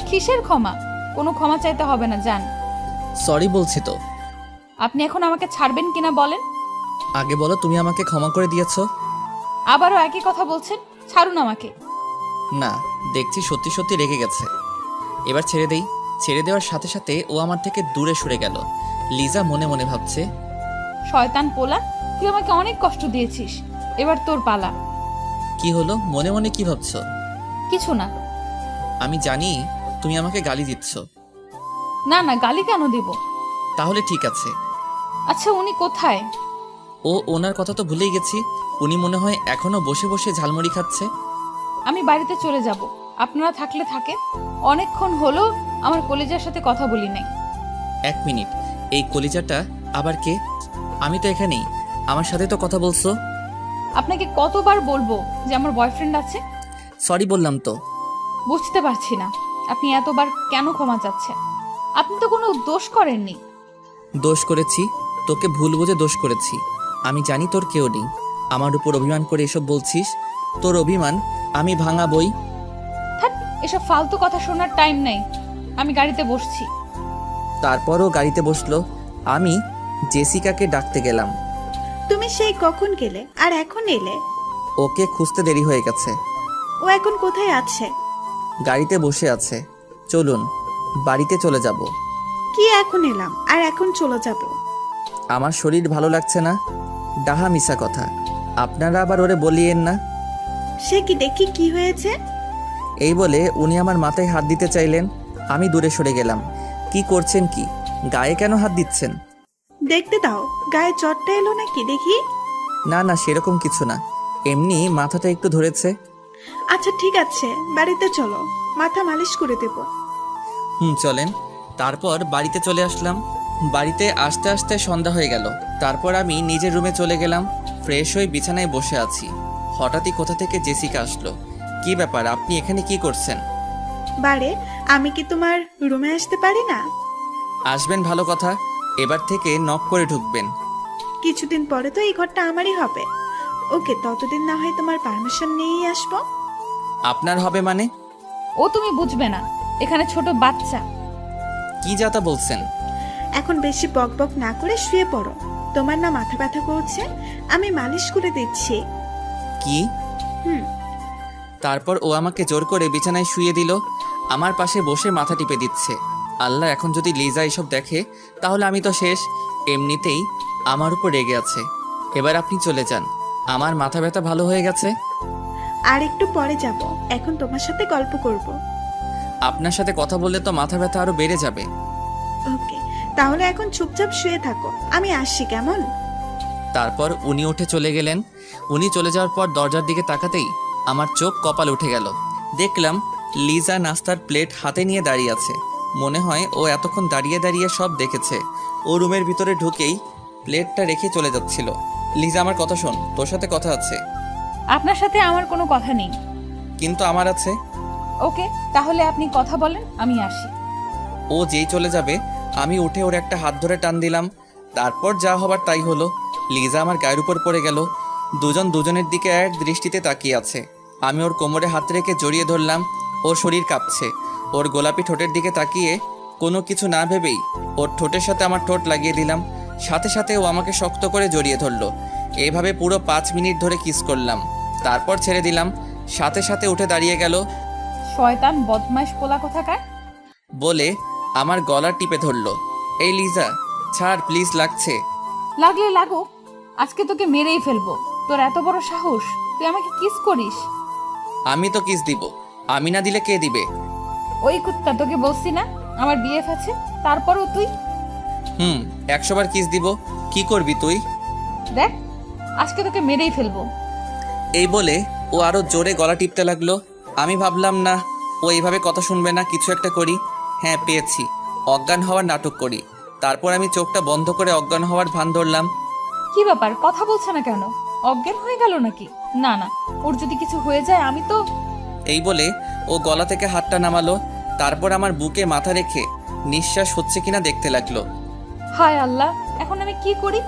কিসের ক্ষমা? কোনো ক্ষমা চাইতে হবে না, যান। সরি বলছি তো। আপনি এখন আমাকে ছাড়বেন কিনা বলেন? আগে বলো, তুমি আমাকে ক্ষমা করে দিয়েছো? আবারও একই কথা বলছেন, ছাড়ুন আমাকে। না, দেখছি সত্যি সত্যি রেগে গেছে। এবার ছেড়ে দেই। ছেড়ে দেওয়ার সাথে সাথে ও আমার থেকে দূরে সরে গেল। লিজা মনে মনে ভাবছে, শয়তান পোলা, তুই আমাকে অনেক কষ্ট দিয়েছিস, এবার তোর পালা। কি হলো, মনে মনে কি ভাবছো? কিছু না। আমি জানি তুমি আমাকে গালি দিচ্ছ। না না, গালি কেন দিব? তাহলে ঠিক আছে। আচ্ছা, উনি কোথায়? ওনার কথা তো ভুলেই গেছি। উনি মনে হয় এখনো বসে বসে ঝালমুড়ি খাচ্ছে। আমি বাড়িতে চলে যাব, আপনারা থাকলে থাকে। অনেকক্ষণ হলো আমার কলেজার সাথে কথা বলি নাই। 1 মিনিট, এই কলিজাটা আবার কে? আমি তো এখানেই, আমার সাথে তো কথা বলছো। আপনাকে কতবার বলবো যে আমার বয়ফ্রেন্ড আছে? সরি বললাম তো। বুঝতে পারছি না আপনি এতবার কেন ক্ষমা চাচ্ছেন। আপনি তো কোনো দোষ করেননি। দোষ করেছি, তোকে ভুল বুঝে দোষ করেছি। আমি জানি তোর কেউ নেই, আমার উপর অভিমান করে এসব বলছিস। তোর অভিমান আমি ভাঙাবই। থাক, এসব ফালতু কথা শোনার টাইম নেই। আমি গাড়িতে বসছি। তারপরও গাড়িতে বসলো। আমি জেসিকাকে ডাকতে গেলাম। তুমি সেই কখন গেলে আর এখন এলে? ওকে খুঁজতে দেরি হয়ে গেছে। ও এখন কোথায় আছে? গাড়িতে বসে আছে। চলুন বাড়িতে চলে যাব। কি এখন এলাম আর এখন চলে যাব? আমার শরীর ভালো লাগছে না। ডাহা মিশা কথা, আপনারা আবার ওরে বলিয়েন না। সে কি, দেখি কি হয়েছে? এই বলে উনি আমার মাথায় হাত দিতে চাইলেন। আমি দূরে সরে গেলাম। কি করছেন কি? গায়ে কেন হাত দিচ্ছেন? দেখতে দাও, গায়ে চটটা এলো নাকি দেখি। না না, সেরকম কিছু না, এমনি মাথাটা একটু ধরেছে। আচ্ছা ঠিক আছে, বাড়িতে চলো, মাথা মালিশ করে দেব। চলেন। তারপর বাড়িতে চলে আসলাম। বাড়িতে আসতে আসতে সন্ধ্যা হয়ে গেল। তারপর আমি নিজের রুমে চলে গেলাম। ফ্রেশ হয়ে বিছানায় বসে আছি। হঠাৎই কোথা থেকে জেসিকা আসলো। কি ব্যাপার, আপনি এখানে কি করছেন? বারে, আমি কি তোমার রুমে আসতে পারি না? আসবেন ভালো কথা, এবার থেকে নক করে ঢুকবেন। কিছুদিন পরে তো এই ঘরটা আমারই হবে। ওকে, ততদিন না হয় তোমার পারমিশন নিয়েই আসবো। আপনার হবে মানে? ও তুমি বুঝবে না, এখানে ছোট বাচ্চা। কি যাতা বলছেন? এখন বেশি বক বক না করে শুয়ে পড়ো। তোমার না মাথা ব্যথা করছে, আমি মালিশ করে দিচ্ছি। কি? হুম। তারপর ও আমাকে জোর করে বিছানায় শুয়ে দিল। আমার পাশে বসে মাথা টিপে দিচ্ছে। আল্লাহ, এখন যদি লিজা এসব দেখে তাহলে আমি তো শেষ। এমনিতেই আমার উপর রেগে আছে। এবার আপনি চলে যান, আমার মাথা ব্যথা ভালো হয়ে গেছে। আর একটু পরে যাব, এখন তোমার সাথে গল্প করব। আপনার সাথে কথা বললে তো মাথা ব্যথা আরো বেড়ে যাবে। ওকে, তাহলে এখন চুপচাপ শুয়ে থাকো, আমি আসছি, কেমন? তারপর উনি উঠে চলে গেলেন। উনি চলে যাওয়ার পর দরজার দিকে তাকাতেই আমার চোখ কপাল উঠে গেল। দেখলাম লিজা নাস্তার প্লেট হাতে নিয়ে দাঁড়িয়ে আছে। মনে হয় ও এতক্ষণ দাঁড়িয়ে দাঁড়িয়ে সব দেখেছে। ও রুমের ভিতরে ঢুকেই প্লেটটা রেখে চলে যাচ্ছিল। লিজা, আমার কথা শোন, তোর সাথে কথা আছে। আপনার সাথে আমার কোনো কথা নেই। কিন্তু আমার আছে। ওকে, তাহলে আপনি কথা বলেন, আমি আসি। ও যেই চলে যাবে আমি উঠে ওর একটা হাত ধরে টান দিলাম। তারপর যা হবার তাই হলো। লিজা আমার গায়ের উপর পড়ে গেল। দুজন দুজনের দিকে এক দৃষ্টিতে তাকিয়ে আছে। আমি ওর কোমরে হাত রেখে জড়িয়ে ধরলাম। ওর শরীর কাঁপছে। ওর গোলাপি ঠোঁটের দিকে তাকিয়ে কোনো কিছু না ভেবেই ওর ঠোঁটের সাথে আমার ঠোঁট লাগিয়ে দিলাম। সাথে সাথে ও আমাকে শক্ত করে জড়িয়ে ধরলো। এইভাবে পুরো 5 মিনিট ধরে কিস করলাম। তারপর ছেড়ে দিলাম। সাথে সাথে উঠে দাঁড়িয়ে গেল। শয়তান বদমাইশ পোলা কোথাকার। বলে আমার গলা টিপে ধরলো। এই লিজা, ছাড় প্লিজ, লাগছে। লাগলে লাগুক, আজকে তোকে মেরেই ফেলবো। তোর এত বড় সাহস, তুই আমাকে কিস করিস? আমি তো কিস দিব, আমি না দিলে কে দিবে? ওই কুত্তা, তোকে বলছি না আমার বিএফ আছে, তারপরও তুই। 100 বার কিস দিব, কি করবি তুই? দেখ, আজকে তোকে মেরেই ফেলবো। এই বলে ও আরো জোরে গলা টিপতে লাগলো। আমি ভাবলাম না, ও এইভাবে কথা শুনবে না, কিছু একটা করি। হ্যাঁ, পেয়েছি, অজ্ঞান হওয়ার নাটক করি। তারপর আমি চোখটা বন্ধ করে অজ্ঞান হওয়ার ভান ধরলাম। কি ব্যাপার, কথা বলছে না কেন? অজ্ঞান হয়ে গেল নাকি? না না, ওর যদি কিছু হয়ে যায় আমি তো। এই বলে ও গলা থেকে হাতটা নামালো। তারপর আমার বুকে মাথা রেখে নিঃশ্বাস হচ্ছে কিনা দেখতে লাগলো। হায় আল্লাহ, এখন আমি কি করি?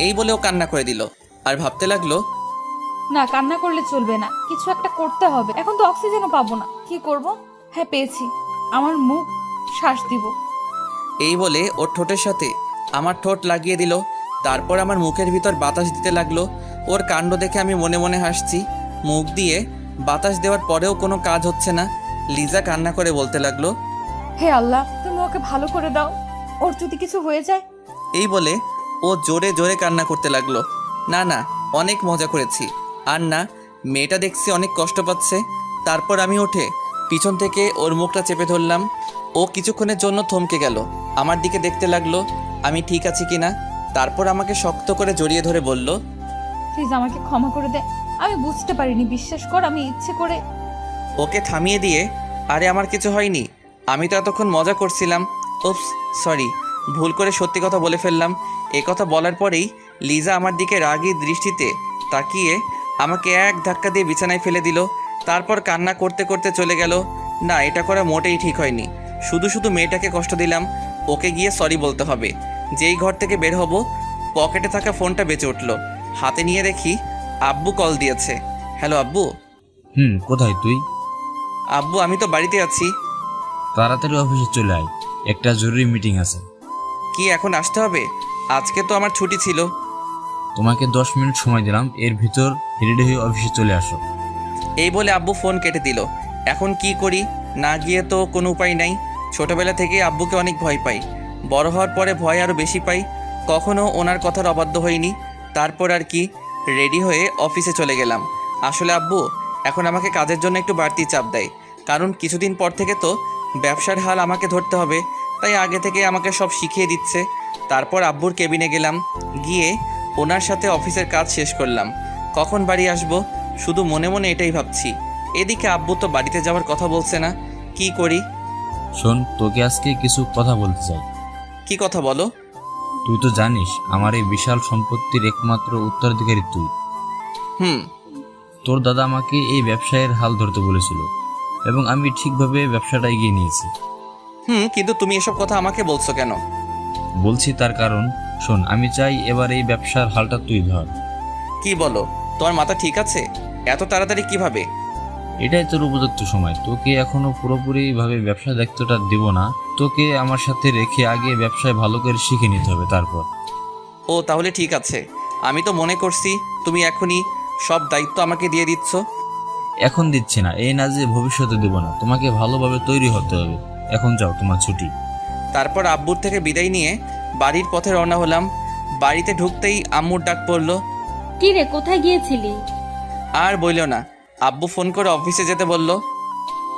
এই বলে ও কান্না করে দিল। আর ভাবতে লাগলো, না, কান্না করলে চলবে না, কিছু একটা করতে হবে। এখন তো অক্সিজেনও পাবো না, কি করব? হ্যাঁ, পেয়েছি, আমার মুখ শ্বাস দিব। এই বলে ওর ঠোঁটের সাথে আমার ঠোঁট লাগিয়ে দিল। তারপর আমার মুখের ভিতর বাতাস দিতে লাগলো। ওর কাণ্ড দেখে আমি মনে মনে হাসছি। মুখ দিয়ে বাতাস দেওয়ার পরেও কোনো কাজ হচ্ছে না। লিজা কান্না করে বলতে লাগলো, হে আল্লাহ, তুমি ওকে ভালো করে দাও, ওর যদি কিছু হয়ে যায়। এই বলে ও জোরে জোরে কান্না করতে লাগলো। না না, অনেক মজা করেছি। আর না, মেয়েটা দেখছি অনেক কষ্ট পাচ্ছে। তারপর আমি উঠে পিছন থেকে ওর মুখটা চেপে ধরলাম। ও কিছুক্ষণের জন্য থমকে গেল, আমার দিকে দেখতে লাগলো আমি ঠিক আছি কিনা। তারপর আমাকে শক্ত করে জড়িয়ে ধরে বলল, প্লিজ আমাকে ক্ষমা করে দে, আমি বুঝতে পারিনি, বিশ্বাস কর আমি ইচ্ছে করে। ওকে থামিয়ে দিয়ে, আরে আমার কিছু হয়নি, আমি তো এতক্ষণ মজা করছিলাম। উপস, সরি, ভুল করে সত্যি কথা বলে ফেললাম। এ কথা বলার পরেই লিজা আমার দিকে রাগী দৃষ্টিতে তাকিয়ে আমাকে এক ধাক্কা দিয়ে বিছানায় ফেলে দিল। তারপর কান্না করতে করতে চলে গেল। না, এটা করা মোটেই ঠিক হয়নি। শুধু শুধু মেয়েটাকে কষ্ট দিলাম। ওকে গিয়ে সরি বলতে হবে। যেই ঘর থেকে বের হব, পকেটে থাকা ফোনটা বেঁচে উঠল। হাতে নিয়ে দেখি আব্বু কল দিয়েছে। হ্যালো আব্বু। কোথায় তুই? আব্বু, আমি তো বাড়িতে আছি। তাড়াতাড়ি অফিসে চলে আয়, একটা জরুরি মিটিং আছে। কি এখন আসতে হবে? আজকে তো আমার ছুটি ছিল। তোমাকে 10 মিনিট সময় দিলাম, এর ভিতর রেডি হয়ে অফিসে চলে আসো। এই বলে আব্বু ফোন কেটে দিল। এখন কি করি? না গিয়ে তো কোনো উপায় নাই। ছোটবেলা থেকে আব্বুকে অনেক ভয় পাই, বড় হওয়ার পরে ভয় আরও বেশি পাই। কখনো ওনার কথার অবাধ্য হইনি। তারপর আর কি, রেডি হয়ে অফিসে চলে গেলাম। আসলে আব্বু এখন আমাকে কাজের জন্য একটু বাড়তি চাপ দেয়, কারণ কিছুদিন পর থেকে তো ব্যবসার হাল আমাকে ধরতে হবে। তাই আগে থেকে আমাকে সব শিখিয়ে দিচ্ছে। তারপর আব্বুর কেবিনে গেলাম, গিয়ে ওনার সাথে অফিসের কাজ শেষ করলাম। কখন বাড়ি আসবো শুধু মনে মনে এটাই ভাবছি। এদিকে আব্বু তো বাড়িতে যাওয়ার কথা বলছে না, কি করি? শোন, তোকে আজকে কিছু কথা বলতে চাই। কি কথা বলো? তুই তো জানিস আমার এই বিশাল সম্পত্তির একমাত্র উত্তরাধিকারী তুই। হুম। তোর দাদা আমাকে এই ব্যবসায়ের হাল ধরতে বলেছিল এবং আমি ঠিকভাবে ব্যবসাটা এগিয়ে নিয়েছি। কিন্তু তুমি এসব কথা আমাকে বলছো কেন? বলছি তার কারণ, শোন, আমি চাই এবার এই ব্যবসার হালটা তুই ধর। কি বলো? তোমার মাথা ঠিক আছে? এত তাড়াতাড়ি কিভাবে? এটাই তোর উপযুক্ত সময়। তোকে এখনো পুরোপুরিভাবে ব্যবসা দায়িত্বটা দেব না, তোকে আমার সাথে রেখে আগে ব্যবসায় ভালো করে শিখে নিতে হবে তারপর। ও তাহলে ঠিক আছে। আমি তো মনে করছি তুমি এখনই সব দায়িত্ব আমাকে দিয়ে দিচ্ছ। এখন দিচ্ছি না, এই না যে ভবিষ্যতে দেব না, তোমাকে ভালোভাবে তৈরি হতে হবে। এখন যাও, তোমার ছুটি। তারপর আব্বুর থেকে বিদায় নিয়ে বাড়ির পথে রওনা হলাম। বাড়িতে ঢুকতেই আম্মুর ডাক পড়লো। কি রে, কোথায় গিয়েছিলি? আর বইলো না, আব্বু ফোন করে অফিসে যেতে বলল।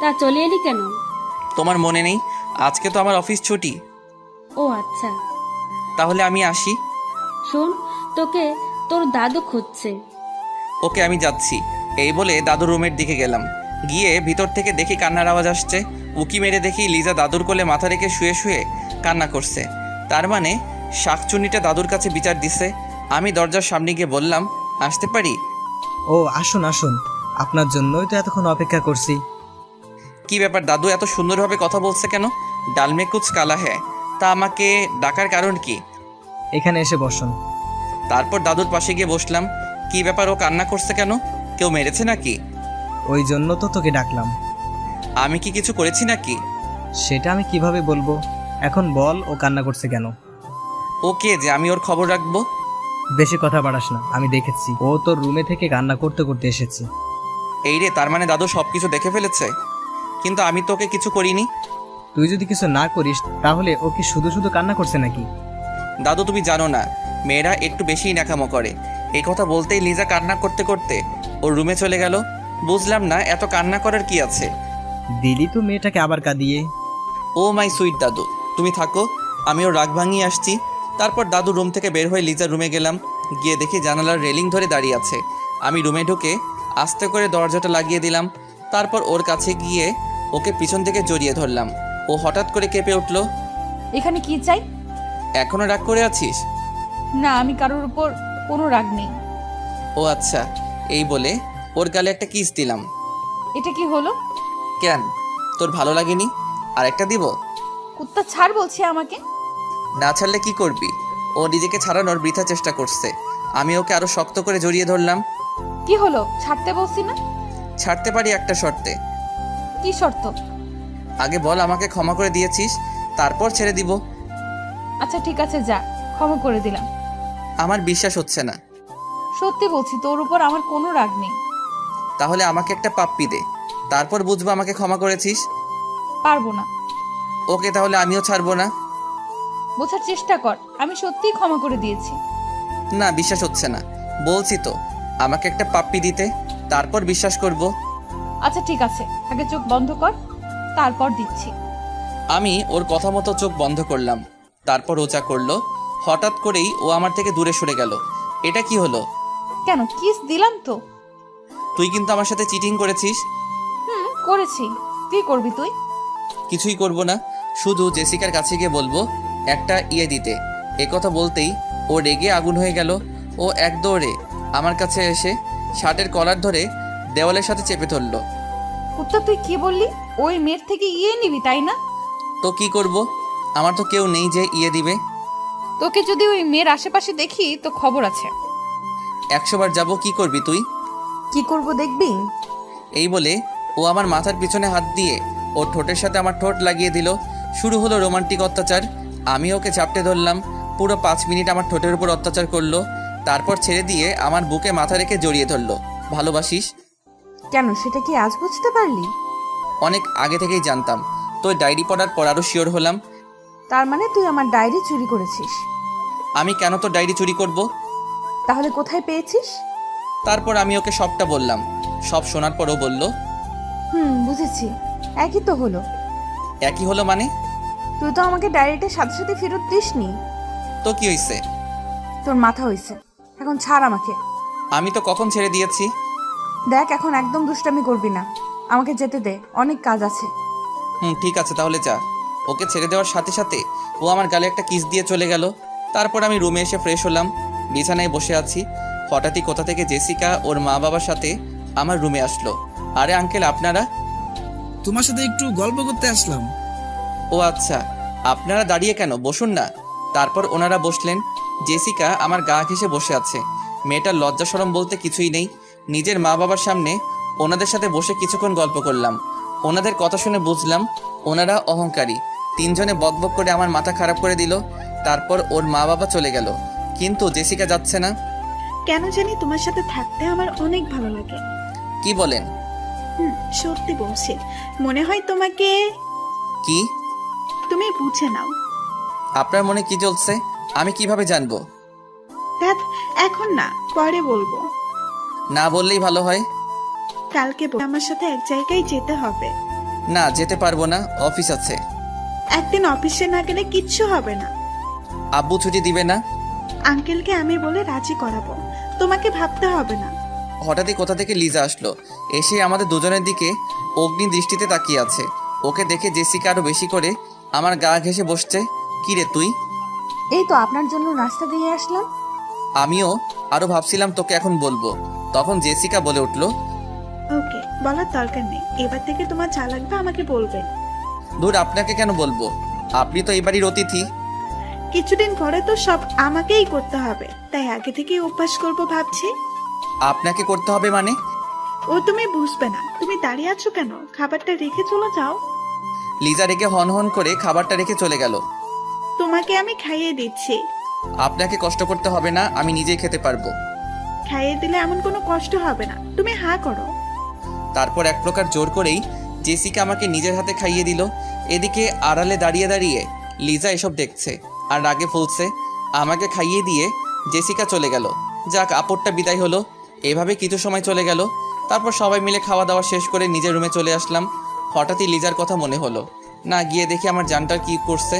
তা চলে এলি কেন? তোমার মনে নেই আজকে তো আমার অফিস ছুটি? ও আচ্ছা। তাহলে আমি আসি। শোন, তোকে তোর দাদু খুঁজছে। ওকে, আমি যাচ্ছি। এই বলে দাদুর রুমের দিকে গেলাম। গিয়ে ভিতর থেকে দেখি কান্নার আওয়াজ আসছে। উকি মেরে দেখি লিজা দাদুর কোলে মাথা রেখে শুয়ে শুয়ে কান্না করছে। তার মানে শাকচুনিটা দাদুর কাছে বিচার দিছে। আমি দরজার সামনে গিয়ে বললাম, আসতে পারি? ও আসুন আসুন, আপনার জন্যই তো এতক্ষণ অপেক্ষা করছি। কি ব্যাপার দাদু এত সুন্দরভাবে কথা বলছে কেন? ডালমে কুচ কালা হ্যাঁ। তা আমাকে ডাকার কারণ কি? এখানে এসে বসুন। তারপর দাদুর পাশে গিয়ে বসলাম। কি ব্যাপার, ও কান্না করছে কেন? কেউ মেরেছে নাকি? ওই জন্য তো তোকে ডাকলাম। আমি কি কিছু করেছি নাকি? সেটা আমি কিভাবে বলবো? এখন বল, ও কান্না করছে কেন? ও কে যে আমি ওর খবর রাখবো? বেশি কথা বাড়াস না, আমি দেখেছি ও তোর রুমে থেকে কান্না করতে করতে এসেছে। এই রে, তার মানে দাদু সব কিছু দেখে ফেলেছে। কিন্তু আমি তোকে কিছু করিনি। তুই যদি কিছু না করিস তাহলে ও কি শুধু শুধু কান্না করছে নাকি? দাদু তুমি জানো না, মেয়েরা একটু বেশিই ন্যাকামো করে। এই কথা বলতেই লিজা কান্না করতে করতে ওর রুমে চলে গেল। বুঝলাম না এত কান্না করার কি আছে। দিলি তো মেয়েটাকে আবার কাঁদিয়ে। ও মাই সুইট দাদু, তুমি থাকো, আমি ওর রাগ ভাঙিয়ে আসছি। তারপর দাদু রুম থেকে বের হয়ে লিজার রুমে গেলাম। গিয়ে দেখি জানালার রেলিং ধরে দাঁড়িয়ে আছে। আমি রুমে ঢুকে আস্তে করে দরজাটা লাগিয়ে দিলাম। তারপর ওর কাছে গিয়ে ওকে পিছন থেকে জড়িয়ে ধরলাম। ও হঠাৎ করে কেঁপে উঠল। এখানে কি চাই? এখনো রাগ করে আছিস? না, আমি কারোর উপর কোনো রাগ নেই। ও আচ্ছা, এই বলে ওর গালে একটা কিস দিলাম। এটা কি হলো? কেন, তোর ভালো লাগেনি? আর একটা দিব? কুত্তা ছাড় বলছি আমাকে। না ছাড়লে কি করবি? ও নিজেকে ছাড়ানোর বৃথা চেষ্টা করছে। আমি ওকে আরো শক্ত করে জড়িয়ে ধরলাম। কি হলো? ছাড়তে বলছি না? ছাড়তে পারি একটা শর্তে। কি শর্ত? আগে বল আমাকে ক্ষমা করে দিয়েছিস, তারপর ছেড়ে দিব। আচ্ছা ঠিক আছে, যা, ক্ষমা করে দিলাম। আমার বিশ্বাস হচ্ছে না। সত্যি বলছি, তোর উপর আমার কোনো রাগ নেই। তাহলে আমাকে একটা পাপ্পি দে, তারপর বুঝবো আমাকে ক্ষমা করেছিস। পারবো না। ওকে, তাহলে আমিও ছাড়বো না। বোঝার চেষ্টা কর। আমি সত্যিই ক্ষমা করে দিয়েছি। না, বিশ্বাস হচ্ছে না। বলছি তো আমাকে একটা পাপ্পি দিতে, তারপর বিশ্বাস করব। আচ্ছা ঠিক আছে, আগে চোখ বন্ধ কর, তারপর দিচ্ছি। আমি ওর কথা মতো চোখ বন্ধ করলাম। তারপর ও যা করলো, হঠাৎ করেই ও আমার থেকে দূরে সরে গেল। এটা কি হলো? কেন, কিস দিলাম তো। তুই কিন্তু আমার সাথে চিটিং করেছিস। করেছি। কি করবি তুই? কিছুই করব না, শুধু জেসিকার কাছে গিয়ে বলবো একটা ইয়ে দিতে। এ কথা বলতেই ও রেগে আগুন হয়ে গেল। ও এক দৌড়ে আমার কাছে এসে শার্টের কলার ধরে দেওয়ালের সাথে চেপে ধরলো। কুত্তা, তুই কি বললি? ওই মেয়ের থেকে ইয়ে নিবি, তাই না? তো কি করব? আমার তো কেউ নেই যে ইয়ে দিবে। তোকে যদি ওই মেয়ের আশেপাশে দেখি তো খবর আছে। 100 বার যাবো, কি করবি তুই? কি করব দেখবি? এই বলে ও আমার মাথার পিছনে হাত দিয়ে ওর ঠোঁটের সাথে আমার ঠোঁট লাগিয়ে দিল। শুরু হলো রোমান্টিক অত্যাচার। আমি ওকে চাপটে ধরলাম। পুরো 5 মিনিট আমার ঠোঁটের উপর অত্যাচার করলো। তারপর ছেড়ে দিয়ে আমার বুকে মাথা রেখে জড়িয়ে ধরলো। ভালোবাসিস? কেন, সেটা কি আজ বুঝতে পারলি? অনেক আগে থেকেই জানতাম। তো ডায়েরি পড়ার পর আরও শিওর হলাম। তার মানে তুই আমার ডায়েরি চুরি করেছিস? আমি কেন তোর ডায়েরি চুরি করব? তাহলে কোথায় পেয়েছিস? তারপর আমি ওকে সবটা বললাম। সব শোনার পর ও বলল, বুঝেছি। একই তো হলো। একই হলো মানে? তুই তো আমাকে ডায়েরিটা সাথে সাথে ফেরত দিসনি। তো কি হয়েছে? তোর মাথা হইছে। এখন ছাড় আমাকে। আমি তো কখন ছেড়ে দিয়েছি। দেখ, এখন একদম দুষ্টামি করবি না। আমাকে যেতে দে, অনেক কাজ আছে। ঠিক আছে, তাহলে যা। ওকে ছেড়ে দেওয়ার সাথে সাথে ও আমার গালে একটা কিস দিয়ে চলে গেল। তারপর আমি রুমে এসে ফ্রেশ হলাম। বিছানায় বসে আছি। হঠাৎই কোথা থেকে জেসিকা ওর মা বাবার সাথে আমার রুমে আসলো। আরে আঙ্কেল, আপনারা? তোমার সাথে একটু গল্প করতে আসলাম। ও আচ্ছা, আপনারা দাঁড়িয়ে কেন? বসুন না। তারপর ওনারা বসলেন। জেসিকা আমার গা ঘেঁষে বসে আছে। মেয়েটার লজ্জা শরম বলতে কিছুই নেই। নিজের মা বাবার সামনে ওনাদের সাথে বসে কিছুক্ষণ গল্প করলাম। ওনাদের কথা শুনে বুঝলাম ওনারা অহংকারী। 3 জনে বকবক করে আমার মাথা খারাপ করে দিল। তারপর ওর মা বাবা চলে গেল, কিন্তু জেসিকা যাচ্ছে না। কেন জানি তোমার সাথে থাকতে আমার অনেক ভালো লাগে। কি বলেন? সত্যি বলছি, মনে হয় তোমাকে। কি? তুমি বুঝে নাও। আপনার মনে কি চলছে আমি কিভাবে জানবো? দেখ, এখন না, পরে বলবো। না বললেই ভালো হয়। কালকে আমার সাথে এক জায়গায় যেতে হবে। না, যেতে পারবো না, অফিস আছে। একদিন অফিসে না গেলে কিচ্ছু হবে না। আব্বু ছুটি দিবে না। আঙ্কেলকে আমি বলে রাজি করাবো, তোমাকে ভাবতে হবে না। হঠাৎই কোথা থেকে লিজা আসলো। এসে আমাদের দুজনের দিকে অগ্নি দৃষ্টিতে তাকিয়ে আছে। ওকে দেখে জেসিকা আরো বেশি করে আমার গা ঘেঁষে বসছে। কি রে তুই? এই তো আপনার জন্য নাস্তা দিয়ে আসলাম। আমিও আরো ভাবছিলাম তোকে এখন বলবো, তখন জেসিকা বলে উঠলো, ওকে, বলার দরকার নেই। এবার থেকে তোমার যা লাগবে আমাকে বলবেন। দূর, আপনাকে কেন বলবো? আপনি তো এই বাড়ির অতিথি। কিছুদিন পরে তো সব আমাকেই করতে হবে, তাই আগে থেকেই অভ্যাস করব ভাবছি। আপনাকে করতে হবে মানে? ও তুমি বুঝবে না। তুমি দাঁড়িয়ে আছো কেন? খাবারটা রেখে চলে যাও। লিজা রেখে হন হন করে খাবারটা রেখে চলে গেল। তোমাকে আমি খাইয়ে দিচ্ছি। আপনাকে কষ্ট করতে হবে না, আমি নিজেই খেতে পারবো। খাইয়ে দিলে এমন কোনো কষ্ট হবে না, তুমি হা করো। তারপর এক প্রকার জোর করেই জেসিকা আমাকে নিজের হাতে খাইয়ে দিল। এদিকে আড়ালে দাঁড়িয়ে দাঁড়িয়ে লিজা এসব দেখছে আর রাগে ফুলছে। আমাকে খাইয়ে দিয়ে জেসিকা চলে গেল। যাক, আপদটা বিদায় হলো। এভাবে কিছু সময় চলে গেল। তারপর সবাই মিলে খাওয়া দাওয়া শেষ করে নিজের রুমে চলে আসলাম। হঠাৎই লিজার কথা মনে হলো। না, গিয়ে দেখি আমার জানটার কি করছে।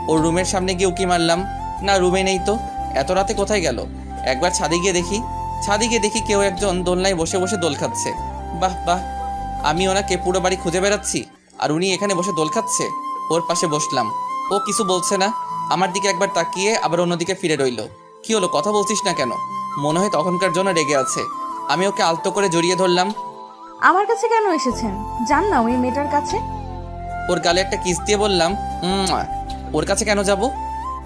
ওর রুমের সামনে গিয়ে উকি মারলাম, না রুমে নেই তো। এত রাতে কোথায় গেল? একবার ছাদে গিয়ে দেখি কেউ একজন দোলনায় বসে বসে দোল খাচ্ছে। বাহ বাহ, আমি ওনাকে পুরো বাড়ি খুঁজে বেড়াচ্ছি আর উনি এখানে বসে দোল খাচ্ছে। ওর পাশে বসলাম। ও কিছু বলছে না। আমার দিকে একবার তাকিয়ে আবার অন্যদিকে ফিরে রইল। কি হলো, কথা বলছিস না কেন? মনে হয় তখনকার জন্য রেগে আছে। আমি ওকে আলতো করে জড়িয়ে ধরলাম। আমার কাছে কেন এসেছেন? যান না ওই মেয়েটার কাছে। ওর গালে একটা কিস দিয়ে বললাম, ওর কাছে কেন যাব?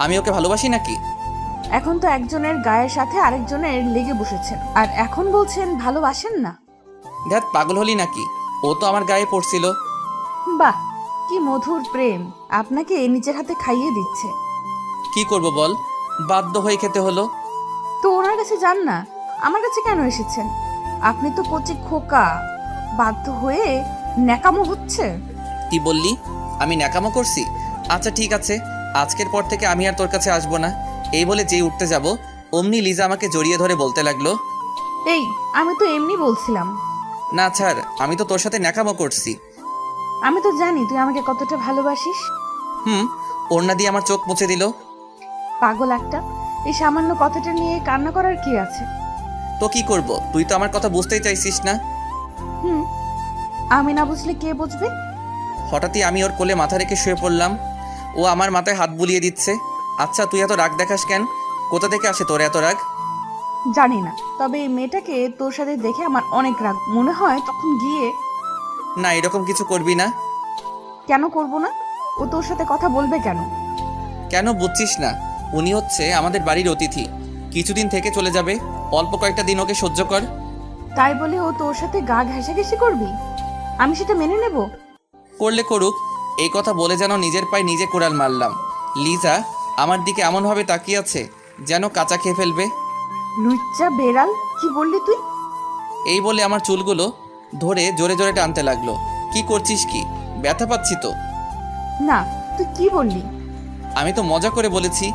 আমি ওকে ভালোবাসি নাকি? এখন তো একজনের গায়ের সাথে আরেকজনের লেগে বসেছেন, আর এখন বলছেন ভালোবাসেন না। ধ্যাত, পাগল হলি নাকি? ও তো আমার গায়ে পড়ছিল। বাহ, কি মধুর প্রেম! আপনাকে নিজের হাতে খাইয়ে দিচ্ছে। কি করব বল, বাধ্য হয়ে খেতে হলো। তো ওনার কাছে যান না, আমার কাছে কেন এসেছেন? আপনি তো কচি খোকা, বাধ্য হয়ে ন্যাকামো হচ্ছে। কি বললি? আমি ন্যাকামো করছি? আচ্ছা ঠিক আছে, আজকের পর থেকে আমি আর তোর কাছে আসবো না। এই বলে যেই উঠতে যাব অমনি লিজা আমাকে জড়িয়ে ধরে বলতে লাগলো, এই আমি তো এমনি বলছিলাম। না ছাড়, আমি তো তোর সাথে ন্যাকামো করছি। আমি তো জানি তুই আমাকে কতটা ভালোবাসিস। ওড়না দিয়ে আমার চোখ মুছে দিল। পাগল একটা, এই সামান্য কথাটা নিয়ে কান্না করার কি আছে? তো কি করব, তুই তো আমার কথা বুঝতেই চাইছিস না। হুম, আমি না বুঝলে কে বুঝবে? হঠাৎই আমি ওর কোলে মাথা রেখে শুয়ে পড়লাম। ও আমার মাথায় হাত বুলিয়ে দিচ্ছে। আচ্ছা, তুই এত রাগ দেখাস কেন? কোথা থেকে আসে তোর এত রাগ? জানি না, তবে এই মেয়েটাকে তোর সাথে দেখে আমার অনেক রাগ মনে হয়। তখন গিয়ে না, এরকম কিছু করবি না। কেন করব না? ও তোর সাথে কথা বলবে কেন? কেন বুঝছিস না? উনি হচ্ছে আমাদের বাড়ির অতিথি, কিছুদিন থেকে চলে যাবে। অল্প কয়েকটা দিন ওকে সহ্য কর। তাই বলে ও তোর সাথে গা ঘেঁষাঘেঁষি করবি? আমি সেটা মেনে নেব? করলে করুক, এই কথা বলে যেন নিজের পায়ে নিজে কোড়াল মারলাম। লিজা আমার দিকে এমনভাবে তাকিয়ে আছে যেন কাঁচা খেয়ে ফেলবে। লুচ্চা বেড়াল, কি বললি তুই? এই বলে আমার চুলগুলো ধরে জোরে জোরে টানতে লাগলো। কি করছিস কি? ব্যথা পাচ্ছি তো। না, তুই কি বললি? আমি তো মজা করে বলেছি।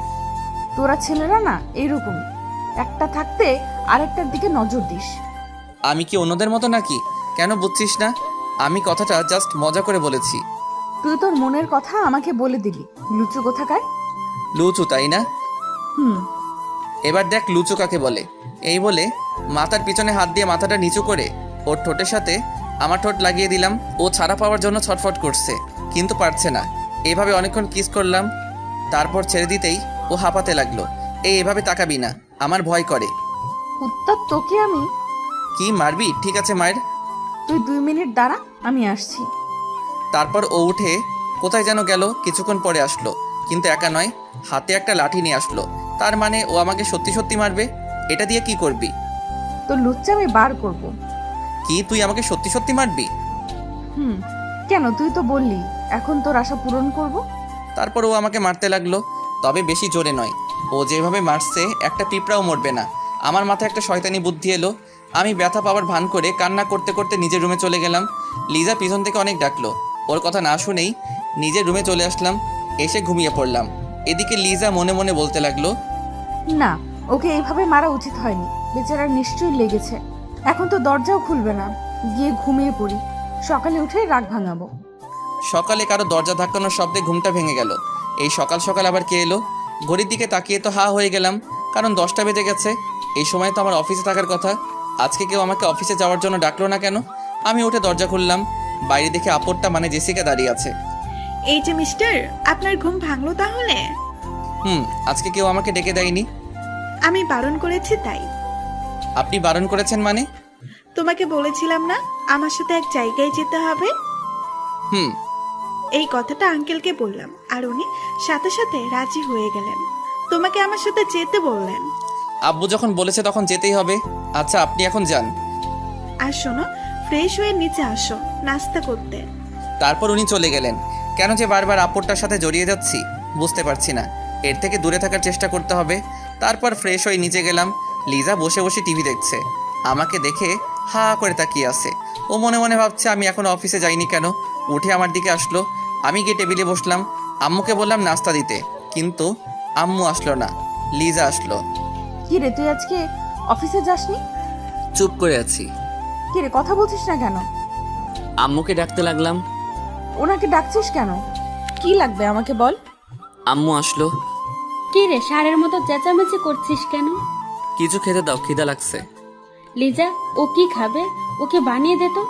তোরা ছেলেরা না এইরকমই, একটা থাকতে আরেকটার দিকে নজর দিস। আমি কি অন্যদের মতো নাকি? কেন বুঝছিস না? আমি কথাটা জাস্ট মজা করে বলেছি। তুই তোর মনের কথা আমাকে বলে দিলি, লুচু কোথাকার। লুচু, তাই না? হুম, এবার দেখ লুচু কাকে বলে। এই বলে মাথার পিছনে হাত দিয়ে মাথাটা নিচু করে ওর ঠোঁটের সাথে আমার ঠোঁট লাগিয়ে দিলাম। ও ছাড়া পাওয়ার জন্য ছটফট করছে, কিন্তু পারছে না। এভাবে অনেকক্ষণ কিস করলাম। তারপর ছেড়ে দিতেই ও হাঁপাতে লাগলো। এভাবে তাকাবি না, আমার ভয় করে। উত্তর তোকে আমি। কি মারবি? ঠিক আছে মায়ের। তুই 2 মিনিট দাঁড়া, আমি আসছি। তারপর ও উঠে কোথায় যেন গেল। কিছুক্ষণ পরে আসলো, কিন্তু একা নয়, হাতে একটা লাঠি নিয়ে আসলো। তার মানে ও আমাকে সত্যি সত্যি মারবে। এটা দিয়ে কি করবি? তোর লুচ্চা আমি বার করব। কি, তুই আমাকে সত্যি সত্যি মারবি? হুম, কেন? তুই তো বললি এখন তোর আশা পূরণ করব। তারপর ও আমাকে মারতে লাগলো, তবে বেশি জোরে নয়। ও যেভাবে মারছে একটা পিঁপড়াও মরবে না। আমার মাথায় একটা শয়তানি বুদ্ধি এলো। আমি ব্যথা পাওয়ার ভান করে কান্না করতে করতে নিজের রুমে চলে গেলাম। লিজা পিছন থেকে অনেক ডাকলো। ওর কথা না শুনেই নিজের রুমে চলে আসলাম। এসে ঘুমিয়ে পড়লাম। এদিকে লিজা মনে মনে বলতে লাগলো, না, ওকে এইভাবে মারা উচিত হয়নি। বেচারার নিশ্চয়ই লেগেছে। এখন তো দরজাও খুলবে না, গিয়ে ঘুমিয়ে পড়ি, সকালে উঠে রাগ ভাঙাবো। সকালে কারো দরজা ধাক্কানোর শব্দে ঘুমটা ভেঙে গেল। এই সকাল সকাল আবার কে এলো? ঘড়ির দিকে তাকিয়ে তো হা হয়ে গেলাম, কারণ 10টা বেজে গেছে। এই সময় তো আমার অফিসে থাকার কথা। আজকে কেউ আমাকে অফিসে যাওয়ার জন্য ডাকলো না কেন? আমি উঠে দরজা খুললাম। বাইরে দেখে আপরটা মানে জেসিকা দাঁড়িয়ে আছে। এই যে মিস্টার, আপনার ঘুম ভাঙলো তাহলে? আজকে কেউ আমাকে ডেকে দেয়নি। আমি বারণ করেছি তাই। আপনি বারণ করেছেন মানে? তোমাকে বলেছিলাম না আমার সাথে এক জায়গায় যেতে হবে? হুম এই কথাটা আঙ্কেলকে বললাম, আর উনি সাথে সাথে রাজি হয়ে গেলেন। তোমাকে আমার সাথে যেতে বললেন। আব্বু যখন বলেছে তখন যেতেই হবে। আচ্ছা, আপনি এখন যান। আর শোনো, ফ্রেশ হয়ে নিচে আসো নাস্তা করতে। তারপর উনি চলে গেলেন। কেন যে বারবার আপরটার সাথে জড়িয়ে যাচ্ছি বুঝতে পারছি না। এর থেকে দূরে থাকার চেষ্টা করতে হবে। তারপর ফ্রেশ হয়ে নিচে গেলাম। লিজা বসে বসে টিভি দেখছে। আমাকে দেখে হা করে তাকিয়ে আছে। ও মনে মনে ভাবছে আমি এখনো অফিসে যাইনি কেন। উঠে আমার দিকে আসলো। আমি গিয়ে টেবিলে বসলাম। আম্মুকে বললাম নাস্তা দিতে, কিন্তু আম্মু আসলো না, লিজা আসলো। কি রে, তুই আজকে অফিসে যাসনি? চুপ করে আছি। কি রে, কথা বলছিস না কেন? আম্মুকে ডাকতে লাগলাম। ওনাকে ডাকছিস কেন? কি লাগবে আমাকে বল। আম্মু আসলো। কি রে, ষাঁড়ের মতো চেঁচামেচি করছিস কেন? কিছু খেতে দাও, খিদা লাগছে। লিজা, ও কি খাবে? ওকে বানিয়ে দে তো।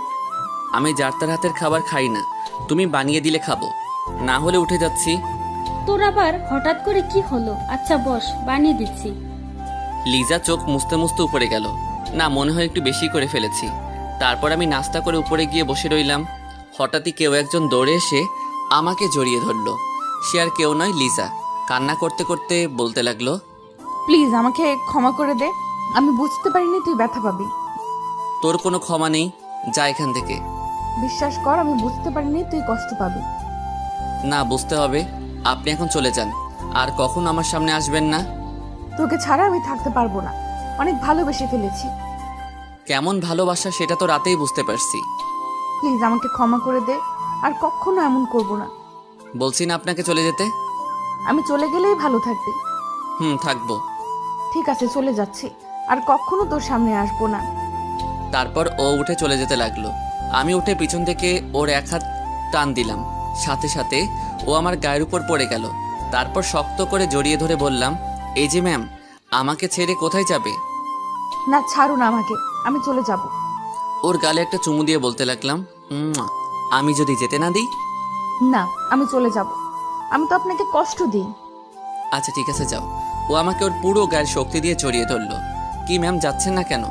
আমি যার তার হাতের খাবার খাই না, তুমি বানিয়ে দিলে খাবো, না হলে উঠে যাচ্ছি। তোর আবার হঠাৎ করে কি হলো? আচ্ছা বস, বানিয়ে দিচ্ছি। লিজা চোখ মুছতে মুছতে উপরে গেল। না, মনে হয় একটু বেশি করে ফেলেছি। তারপর আমি নাস্তা করে উপরে গিয়ে বসে রইলাম। হঠাৎই কেউ একজন দৌড়ে এসে আমাকে জড়িয়ে ধরলো। সে আর কেউ নয়, লিজা। কান্না করতে করতে বলতে লাগলো, প্লিজ আমাকে ক্ষমা করে দে, আমি বুঝতে পারিনি তুই ব্যথা পাবি। তোর কোনো ক্ষমা নেই, যা এখান থেকে। বিশ্বাস কর, আমি বুঝতে পারিনি তুই কষ্ট পাবি। না, বুঝতে হবে। আপনি এখন চলে যান, আর কখন আমার সামনে আসবেন না। তোকে ছাড়া আমি থাকতে পারবো না, অনেক ভালোবেসে ফেলেছি। কেমন ভালোবাসা সেটা তো রাতেই বুঝতে পারছি। প্লিজ আমাকে ক্ষমা করে দে, আর কখনো এমন করব না। বলছি না আপনাকে চলে যেতে। আমি চলে গেলেই ভালো থাকবি। থাকবো। ঠিক আছে, চলে যাচ্ছি, আর কখনো তোর সামনে আসবো না। তারপর ও উঠে চলে যেতে লাগলো। আমি উঠে পিছন থেকে ওর এক হাত টান দিলাম, সাথে সাথে ও আমার গায়ের উপর পড়ে গেল। তারপর শক্ত করে জড়িয়ে ধরে বললাম, এই যে ম্যাম, আমাকে ছেড়ে কোথায় যাবে? না, ছাড়ুন আমাকে, আমি চলে যাব। ওর গালে একটা চুমু দিয়ে বলতে লাগলাম, আমি যদি যেতে না দিই? না, আমি চলে যাব, আমি তো আপনাকে কষ্ট দিই। আচ্ছা ঠিক আছে, যাও। ও আমাকে ওর পুরো গায়ের শক্তি দিয়ে জড়িয়ে ধরলো। কি ম্যাম, যাচ্ছেন না কেন?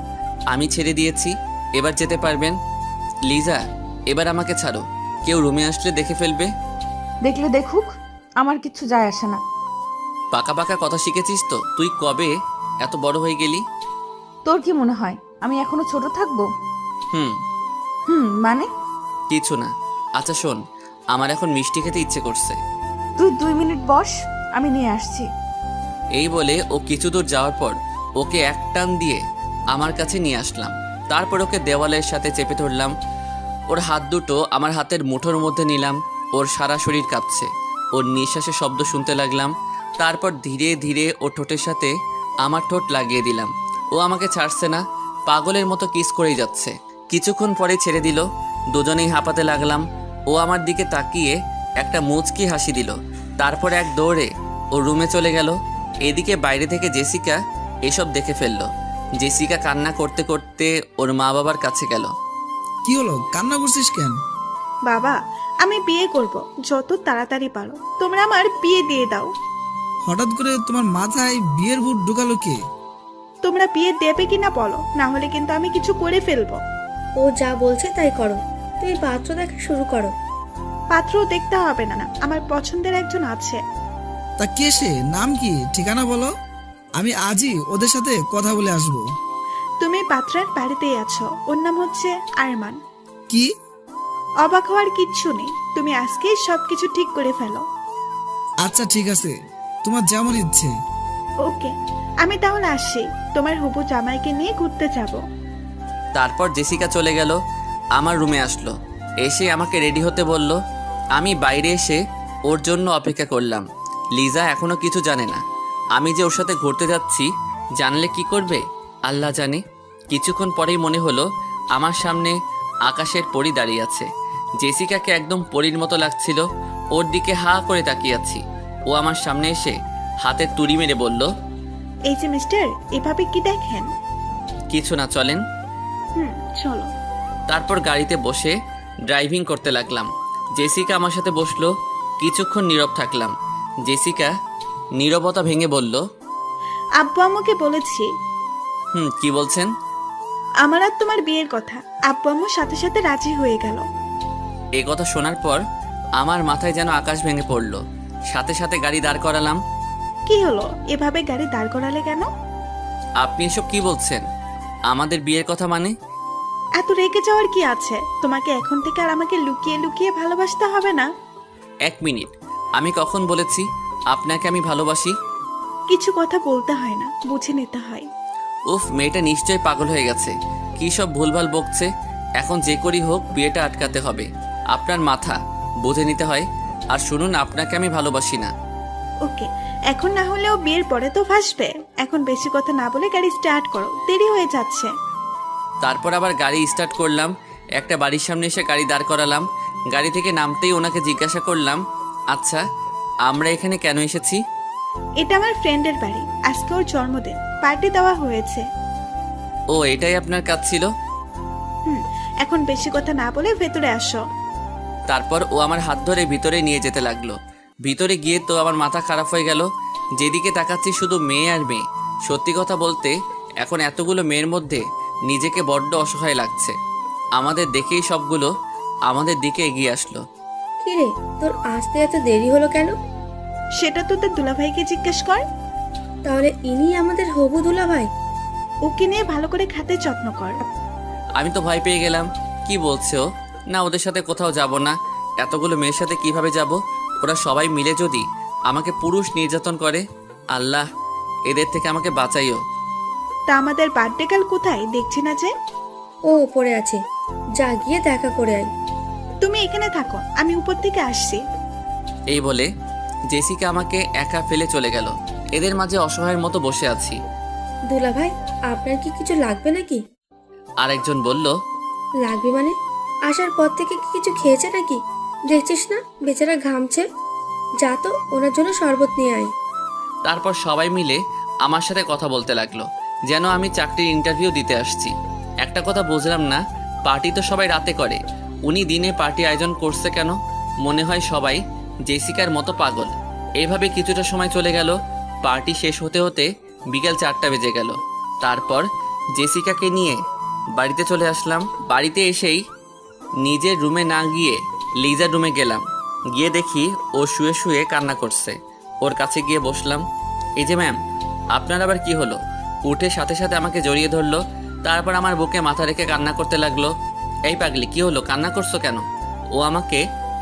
আমি ছেড়ে দিয়েছি, এবার যেতে পারবেন। লিজা, এবার আমাকে ছাড়ো, কেউ রুমে আসলে দেখে ফেলবে। দেখলে দেখুক, আমার কিচ্ছু যায় আসে না। পাকা পাকা কথা শিখেছিস তো? তুই কবে এত বড় হয়ে গেলি? তোর কি মনে হয় আমি এখনো ছোট থাকবো? হুম মানে? কিছু না। আচ্ছা শোন, আমার এখন মিষ্টি খেতে ইচ্ছে করছে। তুই 2 মিনিট বস, আমি নিয়ে আসছি। এই বলে ও কিছু দূর যাওয়ার পর ওকে এক টান দিয়ে আমার কাছে নিয়ে আসলাম। তারপর ওকে দেওয়ালের সাথে চেপে ধরলাম। ওর হাত দুটো আমার হাতের মুঠোর মধ্যে নিলাম। ওর সারা শরীর কাঁপছে। ওর নিঃশ্বাসের শব্দ শুনতে লাগলাম। তারপর ধীরে ধীরে ও ঠোঁটের সাথে আমার ঠোঁট লাগিয়ে দিলাম। ও আমাকে ছাড়ছে না, পাগলের মতো কিস করেই যাচ্ছে। কিছুক্ষণ পরে ছেড়ে দিল। দুজনেই হাঁপাতে লাগলাম। ও আমার দিকে তাকিয়ে একটা মুচকি হাসি দিল। তারপর এক দৌড়ে ও রুমে চলে গেল। এদিকে বাইরে থেকে জেসিকা এসব দেখে ফেলল। জেসিকা কান্না করতে করতে ওর মা বাবার কাছে গেল। কি হলো, কান্না করছিস কেন? বাবা, আমি বিয়ে করব, যত তাড়াতাড়ি পারো তোমরা আমার বিয়ে দিয়ে দাও। হঠাৎ করে তোমার মাথায় বিয়ের ভূত ঢুকালো কে? তোমরা বিয়ে দেবে কিনা বলো, না হলে কিন্তু আমি কিছু করে ফেলবো। ও যা বলছে তাই করো, তুমি পাত্র দেখা শুরু করো। পাত্র দেখতে হবে না, আমার পছন্দের একজন আছে। তা কে সে? নাম কি, ঠিকানা বলো, আমি আজই ওদের সাথে কথা বলে আসবো। তুমি পাত্রের বাড়িতেই আছো, ওর নাম হচ্ছে আরমান। কি? অবাক হওয়ার কিচ্ছু নেই, তুমি আজকেই সবকিছু ঠিক করে ফেলো। আচ্ছা ঠিক আছে, তোমার যেমন ইচ্ছে। ওকে, আমি তাহলে আসছি, তোমার হবু জামাইকে নিয়ে ঘুরতে যাব। তারপর জেসিকা চলে গেল। আমার রুমে আসলো, এসে আমাকে রেডি হতে বলল। আমি বাইরে এসে ওর জন্য অপেক্ষা করলাম। লিজা এখনো কিছু জানে না আমি যে ওর সাথে ঘুরতে যাচ্ছি। জানলে কি করবে আল্লাহ জানে। কিছুক্ষণ পরেই মনে হলো আমার সামনে আকাশের পরী দাঁড়িয়ে আছে। জেসিকাকে একদম পরীর মতো লাগছিল। ওর দিকে হা করে তাকিয়ে আছি। ও আমার সামনে এসে হাতে তুড়ি মেরে বলল, এই যে মিস্টার, এভাবে কি দেখেন? কিছু না, চলেন। চলো। তারপর গাড়িতে বসে ড্রাইভিং করতে লাগলাম। জেসিকা আমার সাথে বসলো। কিছুক্ষণ নীরব থাকলাম। জেসিকা নীরবতা ভেঙে বলল, আব্বু আম্মুকে বলেছি। কি বলছেন? আমার আর তোমার বিয়ের কথা। আব্বু আম্মু সাথে সাথে রাজি হয়ে গেল। এ কথা শোনার পর আমার মাথায় যেন আকাশ ভেঙে পড়ল। সাথে সাথে গাড়ি দাঁড় করালাম। কি হলো, এভাবে গাড়ি দাঁড় করালে কেন? আপনি এসব কি বলছেন? আমাদের বিয়ের কথা মানে? এত রেগে যাওয়ার কি আছে? তোমাকে এখন থেকে আর আমাকে লুকিয়ে লুকিয়ে ভালোবাসতে হবে না। 1 মিনিট, আমি কখন বলেছি আপনাকে আমি ভালোবাসি? কিছু কথা বলতে হয় না, বুঝে নিতে হয়। উফ, মেয়েটা নিশ্চয়ই পাগল হয়ে গেছে। কী সব ভুলভাল বকছে। এখন যে করি হোক বিয়েটা আটকাতে হবে। আপনার মাথা বুঝে নিতে হয়। আর শুনুন, আপনাকে আমি ভালোবাসি না। ওকে, এখন না হলেও বিয়ের পরে তো ফাঁসবে। এখন বেশি কথা না বলে গাড়ি স্টার্ট করো, দেরি হয়ে যাচ্ছে। তারপর আবার গাড়ি স্টার্ট করলাম। একটা বাড়ির সামনে এসে গাড়ি দাঁড় করালাম। গাড়ি থেকে নামতেই ওনাকে জিজ্ঞাসা করলাম, আচ্ছা আমরা এখানে কেন এসেছি? এটা আমার ফ্রেন্ডের বাড়ি, আজকে ওর জন্মদিন, পার্টি দেওয়া হয়েছে। ও, এটাই আপনার কাজ ছিল? এখন বেশি কথা না বলে ভেতরে আসো। তারপর ও আমার হাত ধরে ভিতরে নিয়ে যেতে লাগলো। ভিতরে গিয়ে তো আমার মাথা খারাপ হয়ে গেল। যেদিকে তাকাচ্ছি শুধু মেয়ে আর মেয়ে। সত্যি কথা বলতে এখন এতগুলো মেয়ের মধ্যে নিজেকে বড্ড অসহায় লাগছে। আমাদের দেখেই সবগুলো আমাদের দিকে এগিয়ে আসলো। কিরে, তোর আসতে এত দেরি হলো কেন? সেটা তোদের দুলাভাইকে জিজ্ঞেস কর। তাহলে ইনি আমাদের হবু দুলাভাই? ওকে নিয়ে ভালো করে খাতে যত্ন কর। আমি তো ভয় পেয়ে গেলাম। কি বলছে ও? না, ওদের সাথে কোথাও যাব না। এতগুলো মেয়ের সাথে কিভাবে যাব? ওরা সবাই মিলে যদি আমাকে পুরুষ নির্যাতন করে, আল্লাহ এদের থেকে আমাকে বাঁচাইও। তা আমাদের বার্থডে কাল কোথায়, দেখছি না যে? ও উপরে আছে, যা গিয়ে দেখা করে আয়। তুমি এখানে থাকো, আমি উপর থেকে আসছি। এই বলে জেসিকা আমাকে একা ফেলে চলে গেল। এদের মাঝে অসহায়ের মতো বসে আছি। দুলা ভাই, আপনার কি কিছু লাগবে নাকি? আরেকজন বলল, লাগবে মানে? আসার পর থেকে কি কিছু খেয়েছে নাকি? দেখছিস না বেচারা ঘামছে। যা তো ওনার জন্য শরবত নিয়ে আয়। তারপর সবাই মিলে আমার সাথে কথা বলতে লাগলো, যেন আমি চাকরির ইন্টারভিউ দিতে আসছি। একটা কথা বুঝলাম না, পার্টি তো সবাই রাতে করে, উনি দিনে পার্টি আয়োজন করছে কেন? মনে হয় সবাই জেসিকার মতো পাগল। এইভাবে কিছুটা সময় চলে গেল। পার্টি শেষ হতে হতে বিকেল 4টা বেজে গেল। তারপর জেসিকাকে নিয়ে বাড়িতে চলে আসলাম। বাড়িতে এসেই নিজের রুমে না গিয়ে লিজার রুমে গেলাম। গিয়ে দেখি ও শুয়ে শুয়ে কান্না করছে। ওর কাছে গিয়ে বসলাম। এই যে ম্যাম, আপনার আবার কি হলো? উঠে সাথে সাথে আমাকে জড়িয়ে ধরলো। তারপর আমার বুকে মাথা রেখে কান্না করতে লাগলো। এই পাগলি, কি হলো, কান্না করছো কেন? ও আমাকে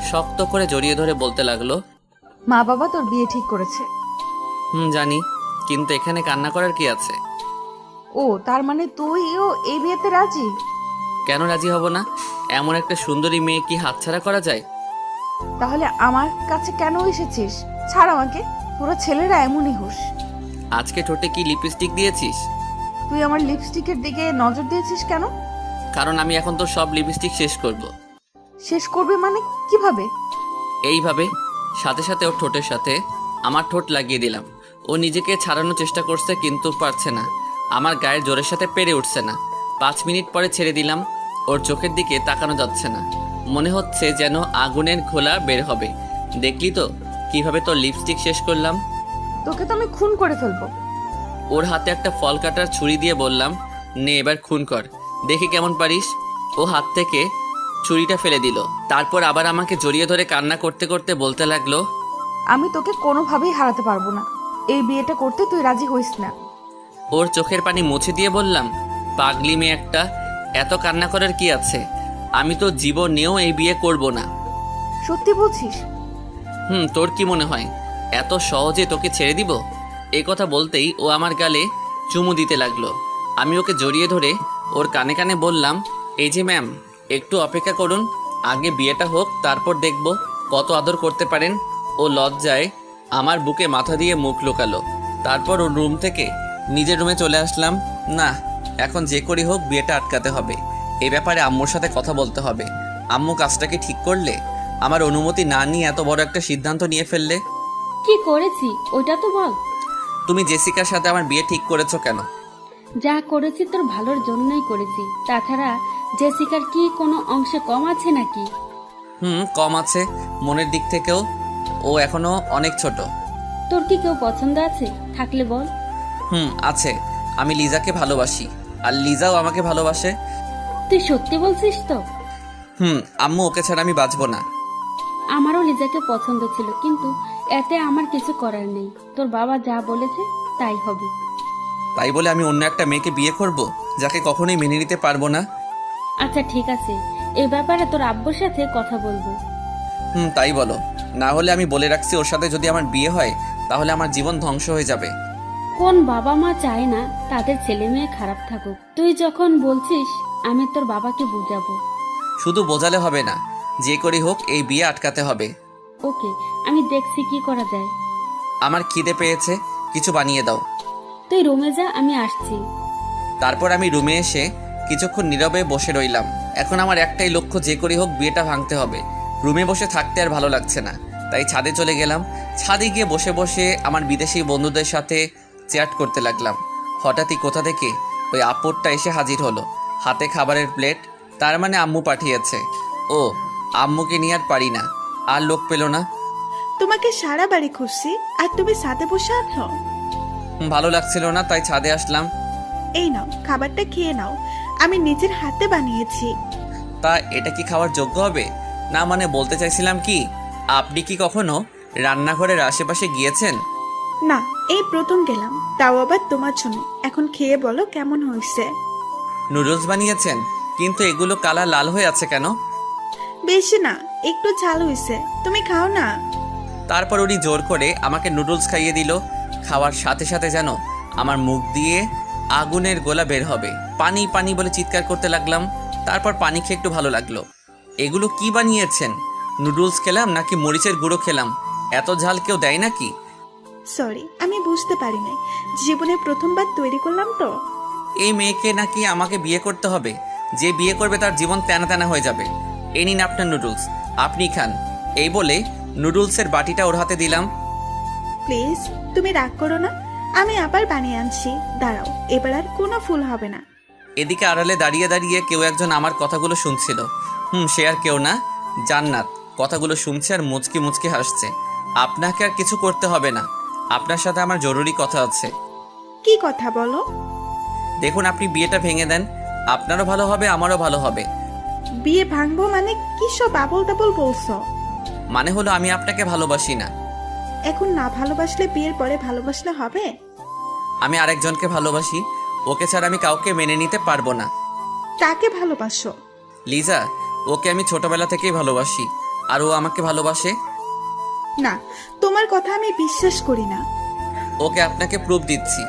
শক্ত করে জড়িয়ে ধরে বলতে লাগলো, মা বাবা তোর বিয়ে ঠিক করেছে। জানি, কিন্তু এখানে কান্না করার কি আছে? ও, তার মানে তুইও এই বিয়েতে রাজি? কেন রাজি হব না? এমন একটা সুন্দরী মেয়ে কি হাতছাড়া করা যায়? তাহলে আমার কাছে কেন এসেছিস? ছাড় আমাকে, পুরো ছেলেরা এমনই হুশ। আজকে ঠোঁটে কি লিপস্টিক দিয়েছিস? তুই আমার লিপস্টিকের দিকে নজর দিয়েছিস কেন? কারণ আমি এখন তো সব লিপস্টিক শেষ করব। শেষ করবে মানে কিভাবে? এইভাবে সাথে সাথে ওর ঠোঁটের সাথে আমার ঠোঁট লাগিয়ে দিলাম। ও নিজেকে ছাড়ানোর চেষ্টা করছে, কিন্তু পারছে না। আমার গায়ের জোরের সাথে পেরে উঠছে না। 5 মিনিট পরে ছেড়ে দিলাম। ওর চোখের দিকে তাকানো যাচ্ছে না, মনে হচ্ছে যেন আগুনের খোলা বের হবে। দেখলি তো কিভাবে তোর লিপস্টিক শেষ করলাম? তোকে তো আমি খুন করে ফেলবো। ওর হাতে একটা ফল কাটার ছুরি দিয়ে বললাম, নে এবার খুন কর, দেখি কেমন পারিস। ও হাত থেকে ছুরিটা ফেলে দিল। তারপর আবার আমাকে জড়িয়ে ধরে কান্না করতে করতে বলতে লাগলো, আমি তোকে কোনোভাবেই হারাতে পারবো না। এই বিয়েটা করতে তুই রাজি হইস না। ওর চোখের পানি মুছে দিয়ে বললাম, পাগলি মেয়ে একটা, এত কান্না করার কি আছে? আমি তো জীবনেও এই বিয়ে করব না। সত্যি বলছিস? তোর কি মনে হয় এত সহজে তোকে ছেড়ে দিব? এই কথা বলতেই ও আমার গালে চুমু দিতে লাগলো। আমি ওকে জড়িয়ে ধরে ওর কানে কানে বললাম, এই যে ম্যাম, একটু অপেক্ষা করুন, আগে বিয়েটা হোক, তারপর দেখব কত আদর করতে পারেন। ও লজ্জায় আমার বুকে মাথা দিয়ে মুখ লুকালো। তারপর ওর রুম থেকে নিজের রুমে চলে আসলাম। না, এখন যে করি হোক বিয়েটা আটকাতে হবে। এই ব্যাপারে আম্মুর সাথে কথা বলতে হবে। আম্মু কাজটাকে ঠিক করলে, আমার অনুমতি না নিয়ে এত বড় একটা সিদ্ধান্ত নিয়ে ফেললে। কি করেছি ওইটা তো বল। তুমি জেসিকার সাথে আমার বিয়ে ঠিক করেছো কেন? যা করেছি তোর ভালোর জন্যই করেছি। তাছাড়া জেসিকার কি কোনো অংশে কম আছে নাকি? কম আছে মনের দিক থেকেও। ও এখনো অনেক ছোট। তোর কি কেউ পছন্দ আছে? থাকলে বল। আছে। আমি লিজাকে ভালোবাসি, আর লিজাও আমাকে ভালোবাসে। তুই সত্যি বলছিস তো? আম্মু, ওকে ছাড়া আমি বাঁচবো না। আমারও লিজাকে পছন্দ ছিল, কিন্তু এতে আমার কিছু করার নেই। তোর বাবা যা বলেছে তাই হবে। তাই বলে আমি অন্য একটা মেয়েকে বিয়ে করব, যাকে কখনোই মেনে নিতে পারবো না? আচ্ছা ঠিক আছে, এই ব্যাপারে তোর আব্বুর সাথে কথা বলবো। তাই বলো। না হলে আমি বলে রাখছি, ওর সাথে যদি আমার বিয়ে হয় তাহলে আমার জীবন ধ্বংস হয়ে যাবে। কোন বাবা মা চায় না তাদের ছেলে মেয়ে খারাপ থাকুক? তুই যখন বলছিস, আমি তোর বাবাকে বুঝাবো। শুধু বোঝালে হবে না, যে করি হোক এই বিয়ে আটকাতে হবে। ওকে, আমি দেখছি কি করা যায়। আমার খিদে পেয়েছে, কিছু বানিয়ে দাও। তুই রুমে যা, আমি আসছি। তারপর আমি রুমে এসে কিছুক্ষণ নীরবে বসে রইলাম। এখন আমার একটাই লক্ষ্য, যে করি হোক বিয়েটা ভাঙতে হবে। রুমে বসে থাকতে আর ভালো লাগছে না, তাই ছাদে চলে গেলাম। ছাদে গিয়ে বসে বসে আমার বিদেশি বন্ধুদের সাথে চ্যাট করতে লাগলাম। হঠাৎই কোথা থেকে ওই আপদটা এসে হাজির হলো, হাতে খাবারের প্লেট। তার মানে আম্মু পাঠিয়েছে। ও, আম্মুকে নিয়ে আর পারি না, আর লোক পেল না। তোমাকে সারা বাড়ি খুঁজছি, আর তুমি সাথে বসে আছো। ভালো লাগছিল না, তাই ছাদে আসলাম। এই নাও, খাবারটা খেয়ে নাও, আমি নিজের হাতে বানিয়েছি। তা এটা কি খাওয়ার যোগ্য হবে? না মানে বলতে চাইছিলাম কি, আপনি কি কখনো রান্নাঘরের আশেপাশে গিয়েছেন? না, এই প্রথম গেলাম, তাও আবার তোমার জন্য। এখন খেয়ে বলো কেমন হয়েছে। নুডলস বানিয়েছেন, কিন্তু এগুলো কালার লাল হয়ে আছে কেন? বেশি না, একটু ঝাল হয়েছে, তুমি খাও না। তারপর উনি জোর করে আমাকে নুডলস খাইয়ে দিল। খাওয়ার সাথে সাথে যেন আমার মুখ দিয়ে আগুনের গোলা বের হবে। পানি পানি বলে চিৎকার করতে লাগলাম। তারপর পানি খেয়ে একটু ভালো লাগলো। এগুলো কি বানিয়েছেন? নুডলস খেলাম নাকি মরিচের গুঁড়ো খেলাম? এত ঝাল কেউ দেয় নাকি? সরি, আমি বুঝতে পারি নাই। জীবনে প্রথমবার তৈরি করলাম তো। এই মেয়েকে নাকি আমাকে বিয়ে করতে হবে, যে বিয়ে করবে তার জীবন তেনা তেনা হয়ে যাবে। এই নিন আপনার নুডলস, আপনি খান। এই বলে নুডলসের বাটিটা ওর হাতে দিলাম। প্লিজ, তুমি রাগ করো না, আমি আবার বানিয়ে আনছি। দাঁড়াও, এবার আর কোনো ফুল হবে না। এদিকে আড়ালে দাঁড়িয়ে দাঁড়িয়ে কেউ একজন আমার কথাগুলো শুনছিল। সে আর কেউ না, জান্নাত কথাগুলো শুনছে আর মুচকি মুচকি হাসছে। আপনাকে আর কিছু করতে হবে না, আপনার সাথে আমার জরুরি কথা আছে। কি কথা বলো? দেখুন, আপনি বিয়েটা ভেঙে দেন, আপনারও ভালো হবে, আমারও ভালো হবে। বিয়ে ভাঙবো মানে কি সব আবল তাবল বলছো? মানে হলো আমি আপনাকে ভালোবাসি না। এখন না ভালোবাসলে বিয়ের পরে ভালোবাসলে হবে? আমি আরেকজনকে ভালোবাসি, ওকে ছাড়া আমি কাউকে মেনে নিতে পারবো না। কাকে ভালোবাসো? লিজা, ওকে আমি ছোটবেলা থেকেই ভালোবাসি, আর ও আমাকে ভালোবাসে। না, তোমার কথা আমি বিশ্বাস করি না। ওকে আপনাকে প্রুফ দিচ্ছি।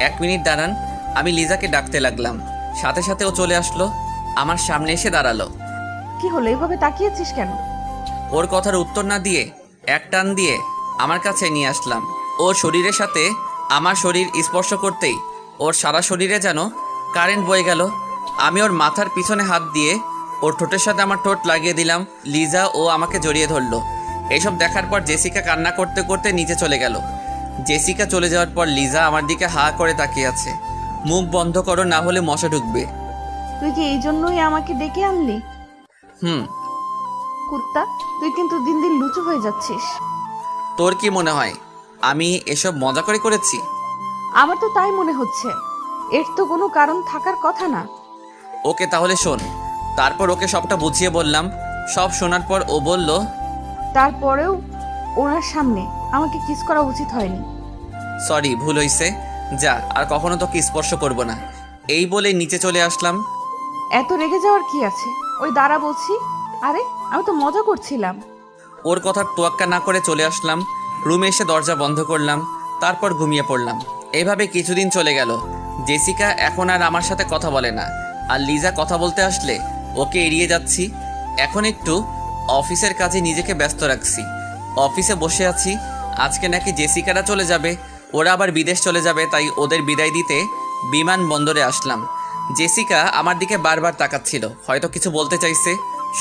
1 মিনিট দাঁড়ান। আমি লিজাকে ডাকতে লাগলাম, সাথে সাথে ও চলে আসলো, আমার সামনে এসে দাঁড়ালো। কি হলো, এভাবে তাকিয়েছিস কেন? ওর কথার উত্তর না দিয়ে এক টান দিয়ে আমার কাছে নিয়ে আসলাম। ওর শরীরের সাথে আমার শরীর স্পর্শ করতেই ওর সারা শরীরে যেন কারেন্ট বয়ে গেল। আমি ওর মাথার পিছনে হাত দিয়ে ওর ঠোঁটের সাথে আমার ঠোঁট লাগিয়ে দিলাম। লিজা ও আমাকে জড়িয়ে ধরলো। এসব দেখার পর জেসিকা কান্না করতে করতে নিচে চলে গেল। জেসিকা চলে যাওয়ার পর লিজা আমার দিকে হা করে তাকিয়ে আছে। মুখ বন্ধ করো, না হলে মশা ঢুকবে। তুই কি এই জন্যই আমাকে ডেকে আনলি? কুত্তা, তুই কিন্তু দিন দিন লুচু হয়ে যাচ্ছিস। তোর কি মনে হয় আমি এসব মজা করে করেছি? আমার তো তাই মনে হচ্ছে। এর তো কোনো কারণ থাকার কথা না। ওকে, তাহলে শোন। তারপর ওকে সবটা বুঝিয়ে বললাম। সব শোনার পর ও বলল, তারপরেও ওনার সামনে আমাকে কিস করা উচিত হয়নি। সরি, ভুল হয়েছে, যা আর কখনো তোকে স্পর্শ করব না। এই বলে নিচে চলে আসলাম। এত রেগে যাওয়ার কি আছে? ওই দাঁড়া বলছি। আরে, আমি তো মজা করছিলাম। ওর কথার তোয়াক্কা না করে চলে আসলাম। রুমে এসে দরজা বন্ধ করলাম, তারপর ঘুমিয়ে পড়লাম। এভাবে কিছুদিন চলে গেল। জেসিকা এখন আর আমার সাথে কথা বলে না, আর লিজা কথা বলতে আসলে ওকে এড়িয়ে যাচ্ছি। এখন একটু অফিসের কাজে নিজেকে ব্যস্ত রাখছি। অফিসে বসে আছি। আজকে নাকি জেসিকারা চলে যাবে, ওরা আবার বিদেশ চলে যাবে, তাই ওদের বিদায় দিতে বিমানবন্দরে আসলাম। জেসিকা আমার দিকে বারবার তাকাচ্ছিল, হয়তো কিছু বলতে চাইছে।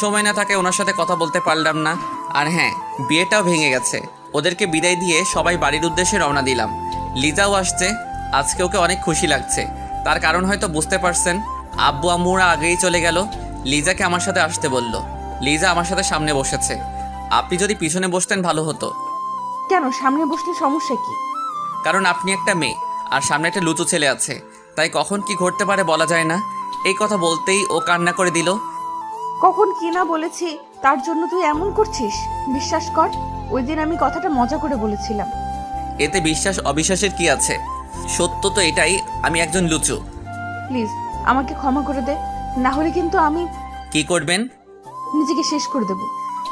সময় না থাকে ওনার সাথে কথা বলতে পারলাম না। আর হ্যাঁ, বিয়েটাও ভেঙে গেছে। ওদেরকে বিদায় দিয়ে সবাই বাড়ির উদ্দেশ্যে রওনা দিলাম। লিজাও আসছে। আজকে ওকে অনেক খুশি লাগছে, তার কারণ হয়তো বুঝতে পারছেন। আব্বু আম্মুরা আগেই চলে গেল। লিজাকে আমার সাথে আসতে বলল। লিজা আমার সাথে সামনে বসেছে। আপনি যদি পিছনে বসতেন ভালো হতো। কেন, সামনে বসলে সমস্যা কি? কারণ আপনি একটা মেয়ে, আর সামনে একটা লুচু ছেলে আছে, তাই কখন কি ঘটতে পারে বলা যায় না। এই কথা বলতেই ও কান্না করে দিল। কখন কি না বলেছি তার জন্য তুই এমন করছিস? বিশ্বাস কর, ওই দিন আমি কথাটা মজা করে বলেছিলাম। এতে বিশ্বাস অবিশ্বাসের কি আছে? সত্য তো এটাই, আমি একজন লুচু। প্লিজ আমাকে ক্ষমা করে দে, না হলে কিন্তু আমি কি করবেন? নিজেকে শেষ করে দেব।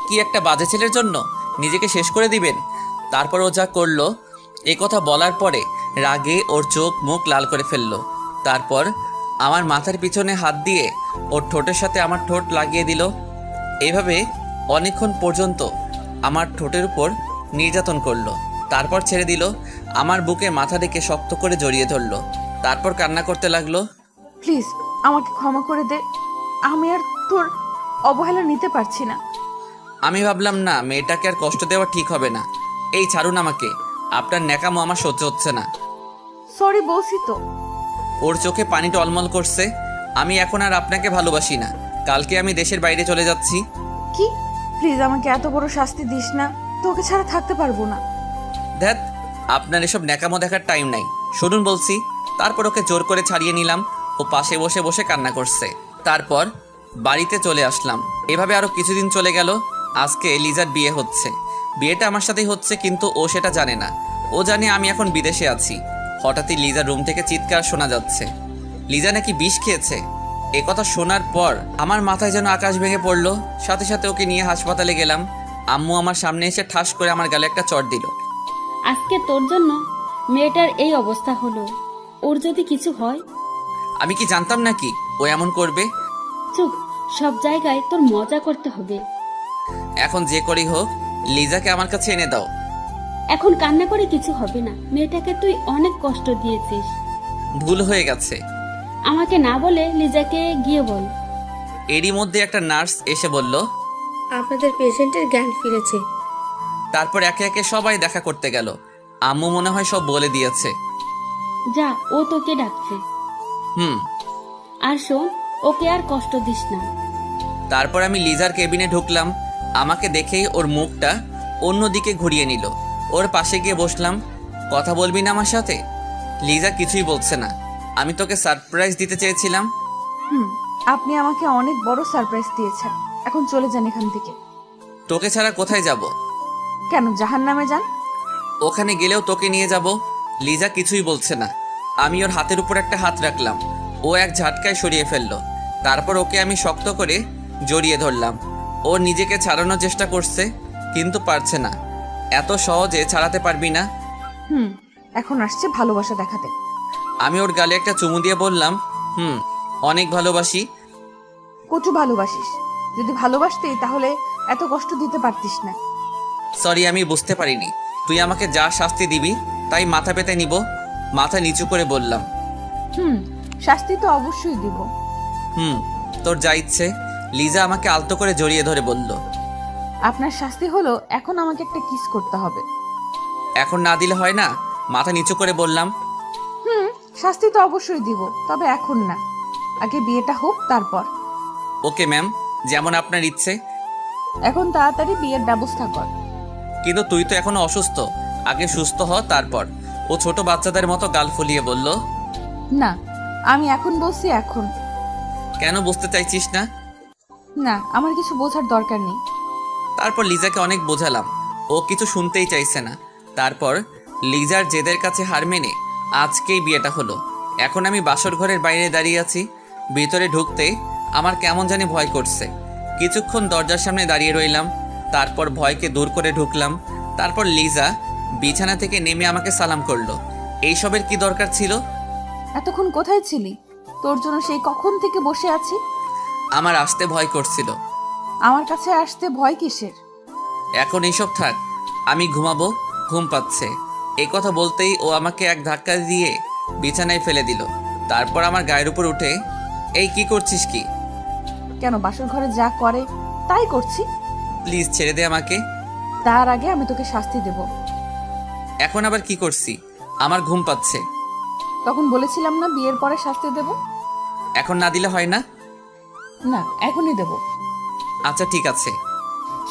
কি একটা বাজে ছেলের জন্য নিজেকে শেষ করে দিবেন? তারপর ও যা করলো, এই কথা বলার পরে রাগে ওর চোখ মুখ লাল করে ফেললো। তারপর আমার মাথার পিছনে হাত দিয়ে ওর ঠোঁটের সাথে আমার ঠোঁট লাগিয়ে দিল। এইভাবে অনেকক্ষণ পর্যন্ত আমার ঠোঁটের উপর নির্যাতন করলো। তারপর ছেড়ে দিল। আমার বুকে মাথা রেখে শক্ত করে জড়িয়ে ধরলো। তারপর কান্না করতে লাগলো। প্লিজ আমাকে ক্ষমা করে দে, আমি আর তোর অবহেলা নিতে পারছি না। আমি ভাবলাম না, মেয়েটাকে আর কষ্ট দেওয়া ঠিক হবে না। এই ছাড়ুন আমাকে, আপনার ন্যাকামো আমার সহ্য হচ্ছে না। সরি বলছি তো। ওর চোখে পানি টলমল করছে। আমি এখন আর আপনাকে ভালোবাসি না। কালকে আমি দেশের বাইরে চলে যাচ্ছি। কি? প্লিজ আমাকে এত বড় শাস্তি দিস না, তোকে ছাড়া থাকতে পারবো না। ধ্যাত, আপনার এসব ন্যাকামো দেখার টাইম নাই, শুনুন বলছি। তারপর ওকে জোর করে ছাড়িয়ে নিলাম। ও পাশে বসে বসে কান্না করছে। তারপর বাড়িতে চলে আসলাম। এভাবে আরও কিছুদিন চলে গেল। আজকে লিজার বিয়ে হচ্ছে। বিয়েটা আমার সাথেই হচ্ছে, কিন্তু ও সেটা জানে না। ও জানে আমি এখন বিদেশে আছি। হঠাৎই লিজার রুম থেকে চিৎকার শোনা যাচ্ছে। লিজা নাকি বিষ খেয়েছে। এ কথা শোনার পর আমার মাথায় যেন আকাশ ভেঙে পড়লো। সাথে সাথে ওকে নিয়ে হাসপাতালে গেলাম। আম্মু আমার সামনে এসে ঠাস করে আমার গালে একটা চড় দিল। আজকে তোর জন্য মেয়েটার এই অবস্থা হলো। ওর যদি কিছু হয়? আমি কি জানতাম নাকি ও এমন করবে? চুপ, সব জায়গায় তোর মজা করতে হবে। এখন যে করেই হোক, লিজাকে আমার কাছে এনে দাও। এখন কান্না করে কিছু হবে না। মেয়েটাকে তুই অনেক কষ্ট দিয়েছিস। ভুল হয়ে গেছে। আমাকে না বলে লিজাকে গিয়ে বল। এরই মধ্যে একটা নার্স এসে বলল, আপনাদের পেশেন্টের জ্ঞান ফিরেছে। তারপর একে একে সবাই দেখা করতে গেল। আম্মু মনে হয় সব বলে দিয়েছে। যা, ও তোকে ডাকছে। হুম। আর শোন, ওকে আর কষ্ট দিস না। তারপর আমি লিজার কেবিনে ঢুকলাম। আমাকে দেখেই ওর মুখটা অন্যদিকে ঘুরিয়ে নিল। ওর পাশে গিয়ে বসলাম। কথা বলবি না আমার সাথে? লিজা কিছুই বলছে না। আমি তোকে সারপ্রাইজ দিতে চেয়েছিলাম। আপনি আমাকে অনেক বড় সারপ্রাইজ দিয়েছেন। এখন চলে যান এখান থেকে। তোকে ছাড়া কোথায় যাব? কেন, জাহান্নামে যান। ওখানে গেলেও তোকে নিয়ে যাব। লিজা কিছুই বলছে না। আমি ওর হাতের উপর একটা হাত রাখলাম। ও এক ঝাটকায় সরিয়ে ফেললো। তারপর ওকে আমি শক্ত করে জড়িয়ে ধরলাম। ও নিজেকে ছাড়ানোর চেষ্টা করছে, কিন্তু পারছে না। এত সহজে ছাড়াতে পারবি না। এখন আসছে ভালোবাসা দেখাতে। আমি ওর গালে একটা চুমু দিয়ে বললাম, অনেক ভালোবাসি। কচু ভালোবাসিস? যদি ভালোবাসতেই তাহলে এত কষ্ট দিতে পারতিস না। সরি, আমি বুঝতে পারিনি। তুই আমাকে যা শাস্তি দিবি তাই মাথা পেতে নিব। মাথা নিচু করে বললাম, শাস্তি তো অবশ্যই দিব। তোর যা ইচ্ছে। লিজা আমাকে আলতো করে জড়িয়ে ধরে বলল, আপনার শাস্তি হলো এখন আমাকে একটা কিস করতে হবে। এখন না দিলে হয় না? মাথা নিচু করে বললাম। শাস্তি তো অবশ্যই দিব, তবে এখন না। আগে বিয়েটা হোক তারপর। ওকে ম্যাম, যেমন আপনার ইচ্ছে। এখন তাড়াতাড়ি বিয়ের ব্যবস্থা কর। কিন্তু তুই তো এখনো অসুস্থ। আগে সুস্থ হ, তারপর। ও ছোট বাচ্চাদের মতো গাল ফুলিয়ে বলল, না, আমি এখন বলছি এখন। কেন বুঝতে চাইছিস না? না, আমার কিছু বোঝার দরকার নেই। তারপর লিজাকে অনেক বোঝালাম। ও কিছু শুনতেই চাইছে না। তারপর লিজার জেদের কাছে হার মেনে আজকেই বিয়েটা হলো। এখন আমি বাসর ঘরের বাইরে দাঁড়িয়ে আছি। ভিতরে ঢুকতে আমার কেমন জানি ভয় করছে। কিছুক্ষণ দরজার সামনে দাঁড়িয়ে রইলাম। তারপর ভয়কে দূর করে ঢুকলাম। তারপর লিজা বিছানা থেকে নেমে আমাকে সালাম করলো। এইসবের কি দরকার ছিল? এতক্ষণ কোথায় ছিলি? তোর জন্য সেই কখন থেকে বসে আছি। আমার আসতে ভয় করছিল। আমার কাছে আসতে ভয় কিসের? এখন এইসব থাক, আমি ঘুমাবো, ঘুম পাচ্ছে। এই কথা বলতেই ও আমাকে এক ধাক্কা দিয়ে বিছানায় ফেলে দিল। তারপর আমার গায়ের উপর উঠে, এই কি করছিস কি? কেন, বাসর ঘরে যা করে তাই করছি। প্লিজ ছেড়ে দে আমাকে। তার আগে আমি তোকে শাস্তি দেব। এখন আবার কি করছি? আমার ঘুম পাচ্ছে। তখন বলেছিলাম না বিয়ের পরে শাস্তি দেব? এখন না দিলে হয় না? না, এখনই দেব। আচ্ছা ঠিক আছে।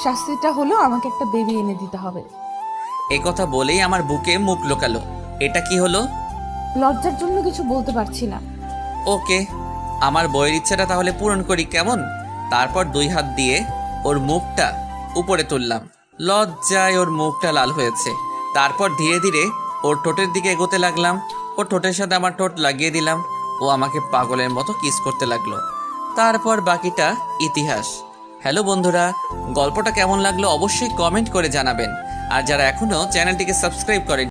শাস্তিটা হলো আমাকে একটা বেবি এনে দিতে হবে। এই কথা বলেই আমার বুকে মুখ লোকালো। এটা কি হলো? লজ্জার জন্য কিছু বলতে পারছি না। ওকে, আমার বইয়ের ইচ্ছাটা তাহলে পূরণ করি, কেমন? তারপর 2 হাত দিয়ে ওর মুখটা উপরে তুললাম। লজ্জায় ওর মুখটা লাল হয়েছে। তারপর ধীরে ধীরে ওর ঠোঁটের দিকে এগোতে লাগলাম। ওর ঠোঁটের সাথে আমার ঠোঁট লাগিয়ে দিলাম। ও আমাকে পাগলের মতো কিস করতে লাগলো। তারপর বাকিটা ইতিহাস। হ্যালো বন্ধুরা, গল্পটা কেমন লাগলো অবশ্যই কমেন্ট করে জানাবেন। আর যারা এখনো চ্যানেলটিকে সাবস্ক্রাইব করেন